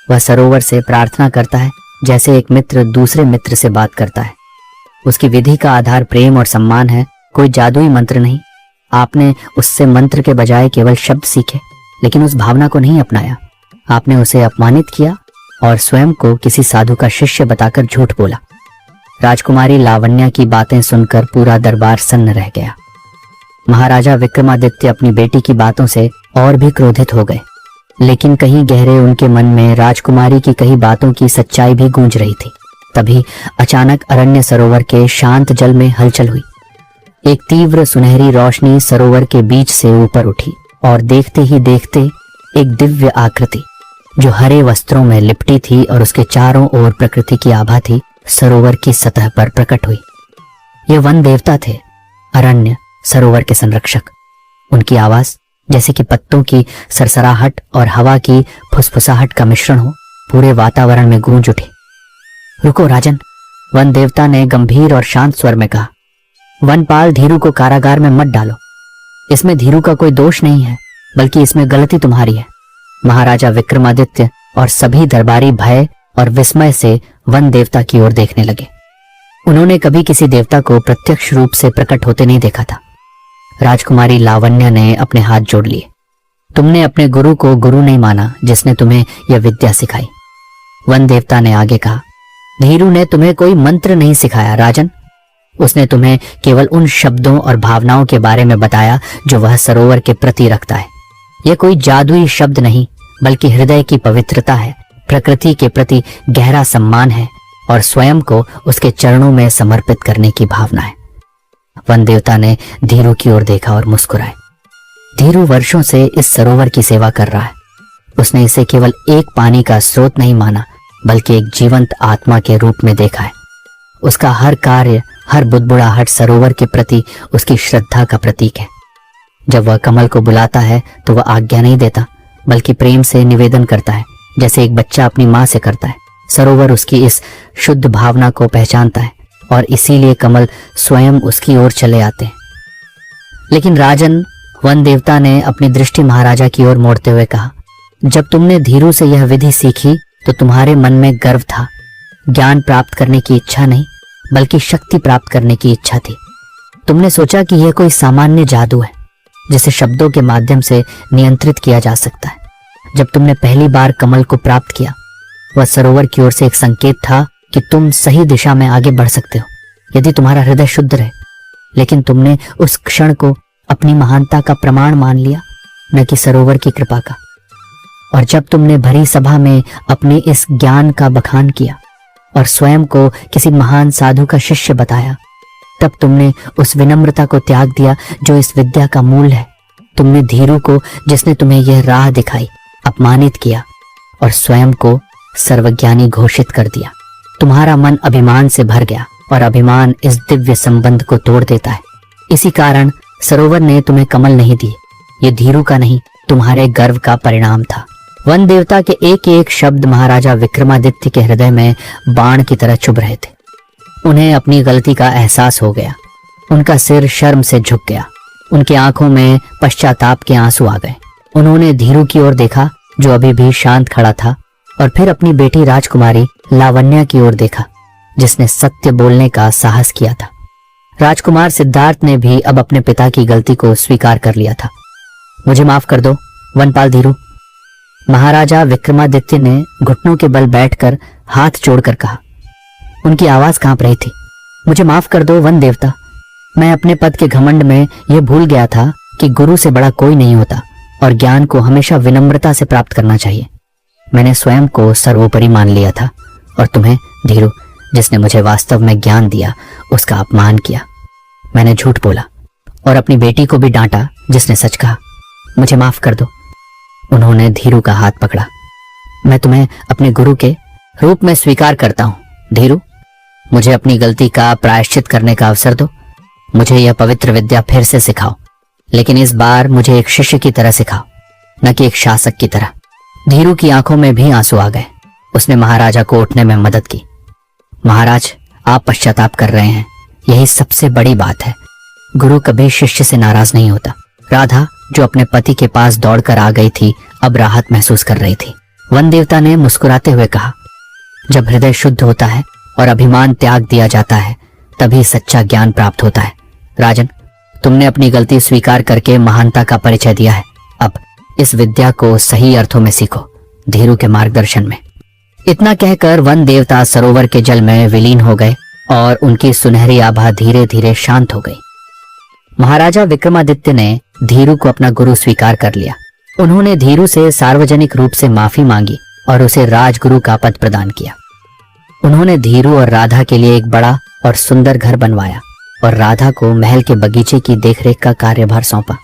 वह सरोवर से प्रार्थना करता है जैसे एक मित्र दूसरे मित्र से बात करता है। उसकी विधि का आधार प्रेम और सम्मान है, कोई जादुई मंत्र नहीं। आपने उससे मंत्र के बजाय केवल शब्द सीखे, लेकिन उस भावना को नहीं अपनाया। आपने उसे अपमानित किया और स्वयं को किसी साधु का शिष्य बताकर झूठ बोला। राजकुमारी लावण्या की बातें सुनकर पूरा दरबार सन्न रह गया। महाराजा विक्रमादित्य अपनी बेटी की बातों से और भी क्रोधित हो गए, लेकिन कहीं गहरे उनके मन में राजकुमारी की कही बातों की सच्चाई भी गूंज रही थी। तभी अचानक अरण्य सरोवर के शांत जल में हलचल हुई। एक तीव्र सुनहरी रोशनी सरोवर के बीच से ऊपर उठी और देखते ही देखते एक दिव्य आकृति, जो हरे वस्त्रों में लिपटी थी और उसके चारों ओर प्रकृति की आभा थी, सरोवर की सतह पर प्रकट हुई। ये वन देवता थे, अरण्य सरोवर के संरक्षक। उनकी आवाज जैसे कि पत्तों की सरसराहट और हवा की फुसफुसाहट का मिश्रण हो, पूरे वातावरण में गूंज उठी। रुको राजन, वन देवता ने गंभीर और शांत स्वर में कहा। वनपाल धीरू को कारागार में मत डालो। इसमें धीरू का कोई दोष नहीं है, बल्कि इसमें गलती तुम्हारी है। महाराजा विक्रमादित्य और सभी दरबारी भय और विस्मय से वन देवता की ओर देखने लगे। उन्होंने कभी किसी देवता को प्रत्यक्ष रूप से प्रकट होते नहीं देखा था। राजकुमारी लावण्या ने अपने हाथ जोड़ लिए। तुमने अपने गुरु को गुरु नहीं माना जिसने तुम्हें यह विद्या सिखाई। वन देवता ने आगे कहा, धीरू ने तुम्हें कोई मंत्र नहीं सिखाया राजन। उसने तुम्हें केवल उन शब्दों और भावनाओं के बारे में बताया जो वह सरोवर के प्रति रखता है। यह कोई जादुई शब्द नहीं, बल्कि हृदय की पवित्रता है, प्रकृति के प्रति गहरा सम्मान है और स्वयं को उसके चरणों में समर्पित करने की भावना है। वन देवता ने धीरू की ओर देखा और मुस्कुराए। धीरू वर्षों से इस सरोवर की सेवा कर रहा है। उसने इसे केवल एक पानी का स्रोत नहीं माना, बल्कि एक जीवंत आत्मा के रूप में देखा है। उसका हर कार्य, हर बुदबुड़ाहट सरोवर के प्रति उसकी श्रद्धा का प्रतीक है। जब वह कमल को बुलाता है तो वह आज्ञा नहीं देता, बल्कि प्रेम से निवेदन करता है, जैसे एक बच्चा अपनी मां से करता है। सरोवर उसकी इस शुद्ध भावना को पहचानता है और इसीलिए कमल स्वयं उसकी ओर चले आते हैं। लेकिन राजन, वन देवता ने अपनी दृष्टि महाराजा की ओर मोड़ते हुए कहा, जब तुमने धीरू से यह विधि सीखी तो तुम्हारे मन में गर्व था। ज्ञान प्राप्त करने की इच्छा नहीं, बल्कि शक्ति प्राप्त करने की इच्छा थी। तुमने सोचा कि यह कोई सामान्य जादू है जिसे शब्दों के माध्यम से नियंत्रित किया जा सकता है। जब तुमने पहली बार कमल को प्राप्त किया, वह सरोवर की ओर से एक संकेत था कि तुम सही दिशा में आगे बढ़ सकते हो, यदि तुम्हारा हृदय शुद्ध रहे। लेकिन तुमने उस क्षण को अपनी महानता का प्रमाण मान लिया, न कि सरोवर की कृपा का। और जब तुमने भरी सभा में अपने इस ज्ञान का बखान किया और स्वयं को किसी महान साधु का शिष्य बताया, तब तुमने उस विनम्रता को त्याग दिया जो इस विद्या का मूल है। तुमने धीरू को, जिसने तुम्हें यह राह दिखाई, अपमानित किया और स्वयं को सर्वज्ञानी घोषित कर दिया। तुम्हारा मन अभिमान से भर गया और अभिमान इस दिव्य संबंध को तोड़ देता है। इसी कारण सरोवर ने तुम्हें कमल नहीं दिए। ये धीरू का नहीं, तुम्हारे गर्व का परिणाम था। वन देवता के एक एक शब्द महाराजा विक्रमादित्य के हृदय में बाण की तरह चुभ रहे थे। उन्हें अपनी गलती का एहसास हो गया। उनका सिर शर्म से झुक गया। उनकी आंखों में पश्चाताप के आंसू आ गए। उन्होंने धीरू की ओर देखा, जो अभी भी शांत खड़ा था, और फिर अपनी बेटी राजकुमारी लावण्या की ओर देखा, जिसने सत्य बोलने का साहस किया था। राजकुमार सिद्धार्थ ने भी अब अपने पिता की गलती को स्वीकार कर लिया था। मुझे माफ कर दो वनपाल धीरू, महाराजा विक्रमादित्य ने घुटनों के बल बैठकर हाथ जोड़कर कहा। उनकी आवाज कांप रही थी। मुझे माफ कर दो वन देवता, मैं अपने पद के घमंड में यह भूल गया था कि गुरु से बड़ा कोई नहीं होता और ज्ञान को हमेशा विनम्रता से प्राप्त करना चाहिए। मैंने स्वयं को सर्वोपरि मान लिया था और तुम्हें धीरू, जिसने मुझे वास्तव में ज्ञान दिया, उसका अपमान किया। मैंने झूठ बोला और अपनी बेटी को भी डांटा, जिसने सच कहा। मुझे माफ कर दो। उन्होंने धीरू का हाथ पकड़ा। मैं तुम्हें अपने गुरु के रूप में स्वीकार करता हूं धीरू। मुझे अपनी गलती का प्रायश्चित करने का अवसर दो। मुझे यह पवित्र विद्या फिर से सिखाओ, लेकिन इस बार मुझे एक शिष्य की तरह सिखाओ, न कि एक शासक की तरह। धीरू की आंखों में भी आंसू आ गए। उसने महाराजा को उठने में मदद की। महाराज, आप पश्चाताप कर रहे हैं, यही सबसे बड़ी बात है। गुरु कभी शिष्य से नाराज नहीं होता। राधा, जो अपने पति के पास दौड़कर आ गई थी, अब राहत महसूस कर रही थी। वन देवता ने मुस्कुराते हुए कहा, जब हृदय शुद्ध होता है और अभिमान त्याग दिया जाता है, तभी सच्चा ज्ञान प्राप्त होता है। राजन, तुमने अपनी गलती स्वीकार करके महानता का परिचय दिया है। अब इस विद्या को सही अर्थों में सीखो, धीरू के मार्गदर्शन में। इतना कहकर वन देवता सरोवर के जल में विलीन हो गए और उनकी सुनहरी आभा धीरे धीरे शांत हो गई। महाराजा विक्रमादित्य ने धीरू को अपना गुरु स्वीकार कर लिया। उन्होंने धीरू से सार्वजनिक रूप से माफी मांगी और उसे राजगुरु का पद प्रदान किया। उन्होंने धीरू और राधा के लिए एक बड़ा और सुंदर घर बनवाया और राधा को महल के बगीचे की देखरेख का कार्यभार सौंपा।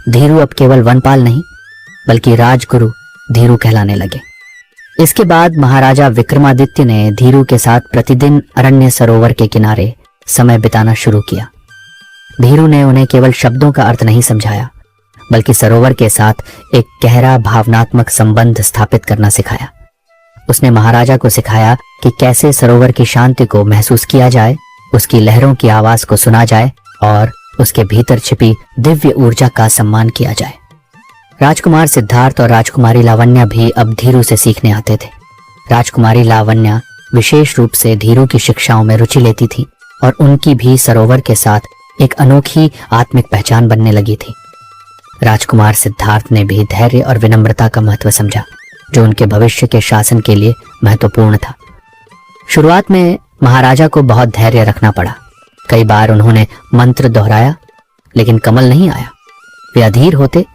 धीरू अब केवल वनपाल नहीं, बल्कि राजगुरु धीरू कहलाने लगे। इसके बाद महाराजा विक्रमादित्य ने धीरू के साथ प्रतिदिन अरण्य सरोवर के किनारे समय बिताना शुरू किया। धीरू ने उन्हें केवल शब्दों का अर्थ नहीं समझाया, बल्कि सरोवर के साथ एक गहरा भावनात्मक संबंध स्थापित करना सिखाया। उसने महाराजा को सिखाया कि कैसे सरोवर की शांति को महसूस किया जाए, उसकी लहरों की आवाज को सुना जाए और उसके भीतर छिपी दिव्य ऊर्जा का सम्मान किया जाए। राजकुमार सिद्धार्थ और राजकुमारी लावण्या भी अब धीरू से सीखने आते थे। राजकुमारी लावण्या विशेष रूप से धीरू की शिक्षाओं में रुचि लेती थी और उनकी भी सरोवर के साथ एक अनोखी आत्मिक पहचान बनने लगी थी। राजकुमार सिद्धार्थ ने भी धैर्य और विनम्रता का महत्व समझा, जो उनके भविष्य के शासन के लिए महत्वपूर्ण था। शुरुआत में महाराजा को बहुत धैर्य रखना पड़ा। कई बार उन्होंने मंत्र दोहराया, लेकिन कमल नहीं आया। वे अधीर होते,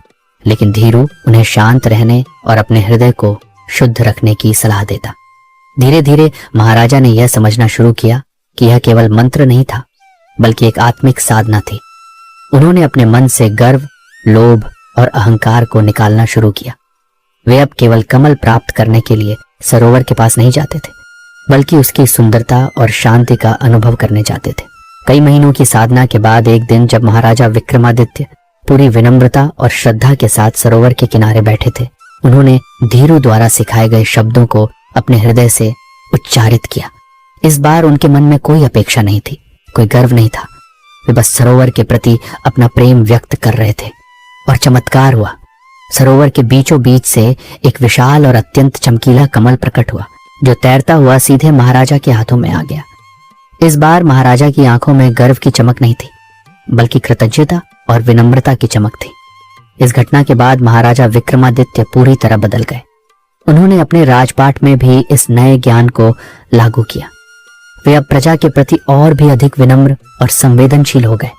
लेकिन धीरू उन्हें शांत रहने और अपने हृदय को शुद्ध रखने की सलाह देता। धीरे धीरे महाराजा ने यह समझना शुरू किया कि यह केवल मंत्र नहीं था, बल्कि एक आत्मिक साधना थी। उन्होंने अपने मन से गर्व, लोभ और अहंकार को निकालना शुरू किया। वे अब केवल कमल प्राप्त करने के लिए सरोवर के पास नहीं जाते थे, बल्कि उसकी सुंदरता और शांति का अनुभव करने जाते थे। कई महीनों की साधना के बाद एक दिन जब महाराजा विक्रमादित्य पूरी विनम्रता और श्रद्धा के साथ सरोवर के किनारे बैठे थे, उन्होंने धीरू द्वारा सिखाए गए शब्दों को अपने हृदय से उच्चारित किया। इस बार उनके मन में कोई अपेक्षा नहीं थी, कोई गर्व नहीं था। वे बस सरोवर के प्रति अपना प्रेम व्यक्त कर रहे थे। और चमत्कार हुआ। सरोवर के बीचों बीच से एक विशाल और अत्यंत चमकीला कमल प्रकट हुआ, जो तैरता हुआ सीधे महाराजा के हाथों में आ गया। इस बार महाराजा की आंखों में गर्व की चमक नहीं थी, बल्कि कृतज्ञता और विनम्रता की चमक थी। इस घटना के बाद महाराजा विक्रमादित्य पूरी तरह बदल गए। उन्होंने अपने राजपाट में भी इस नए ज्ञान को लागू किया। वे अब प्रजा के प्रति और भी अधिक विनम्र और संवेदनशील हो गए।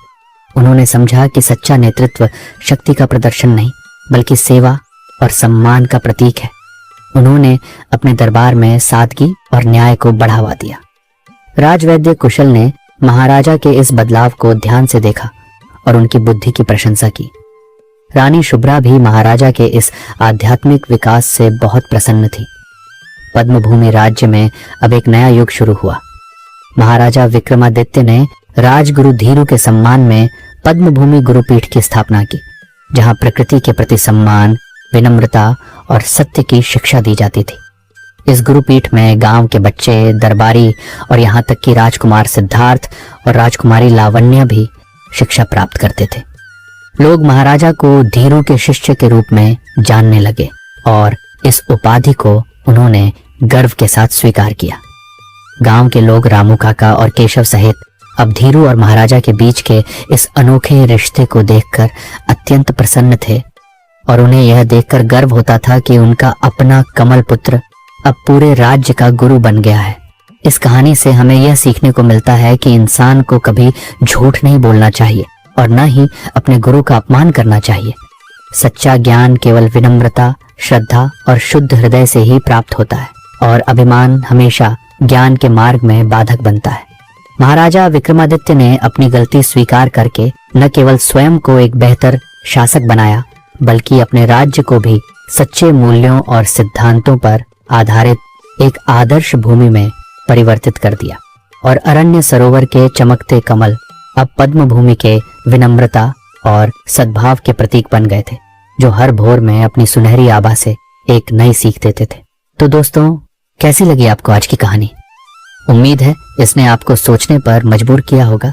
उन्होंने समझा कि सच्चा नेतृत्व शक्ति का प्रदर्शन नहीं बल्कि सेवा और सम्मान का प्रतीक है। उन्होंने अपने दरबार में सादगी और न्याय को बढ़ावा दिया। राजवैद्य कुशल ने महाराजा के इस बदलाव को ध्यान से देखा और उनकी बुद्धि की प्रशंसा की। रानी शुभ्रा भी महाराजा के इस आध्यात्मिक विकास से बहुत प्रसन्न थी। पद्मभूमि राज्य में अब एक नया युग शुरू हुआ। महाराजा विक्रमादित्य ने राजगुरु धीरू के सम्मान में पद्मभूमि गुरुपीठ की स्थापना की, जहां प्रकृति के प्रति सम्मान, विनम्रता और सत्य की शिक्षा दी जाती थी। इस गुरुपीठ में गांव के बच्चे, दरबारी और यहां तक कि राजकुमार सिद्धार्थ और राजकुमारी लावण्य भी शिक्षा प्राप्त करते थे। लोग महाराजा को धीरू के शिष्य के रूप में जानने लगे और इस उपाधि को उन्होंने गर्व के साथ स्वीकार किया। गांव के लोग रामू काका और केशव सहित अब धीरू और महाराजा के बीच के इस अनोखे रिश्ते को देखकर अत्यंत प्रसन्न थे और उन्हें यह देखकर गर्व होता था कि उनका अपना कमल पुत्र अब पूरे राज्य का गुरु बन गया है। इस कहानी से हमें यह सीखने को मिलता है कि इंसान को कभी झूठ नहीं बोलना चाहिए और न ही अपने गुरु का अपमान करना चाहिए। सच्चा ज्ञान केवल विनम्रता, श्रद्धा और शुद्ध हृदय से ही प्राप्त होता है और अभिमान हमेशा ज्ञान के मार्ग में बाधक बनता है। महाराजा विक्रमादित्य ने अपनी गलती स्वीकार करके न केवल स्वयं को एक बेहतर शासक बनाया बल्कि अपने राज्य को भी सच्चे मूल्यों और सिद्धांतों पर आधारित एक आदर्श भूमि में परिवर्तित कर दिया और अरण्य सरोवर के चमकते कमल अब पद्म भूमि के विनम्रता और सद्भाव के प्रतीक बन गए थे, जो हर भोर में अपनी सुनहरी आभा से एक नई सीख देते थे। तो दोस्तों, कैसी लगी आपको आज की कहानी? उम्मीद है इसने आपको सोचने पर मजबूर किया होगा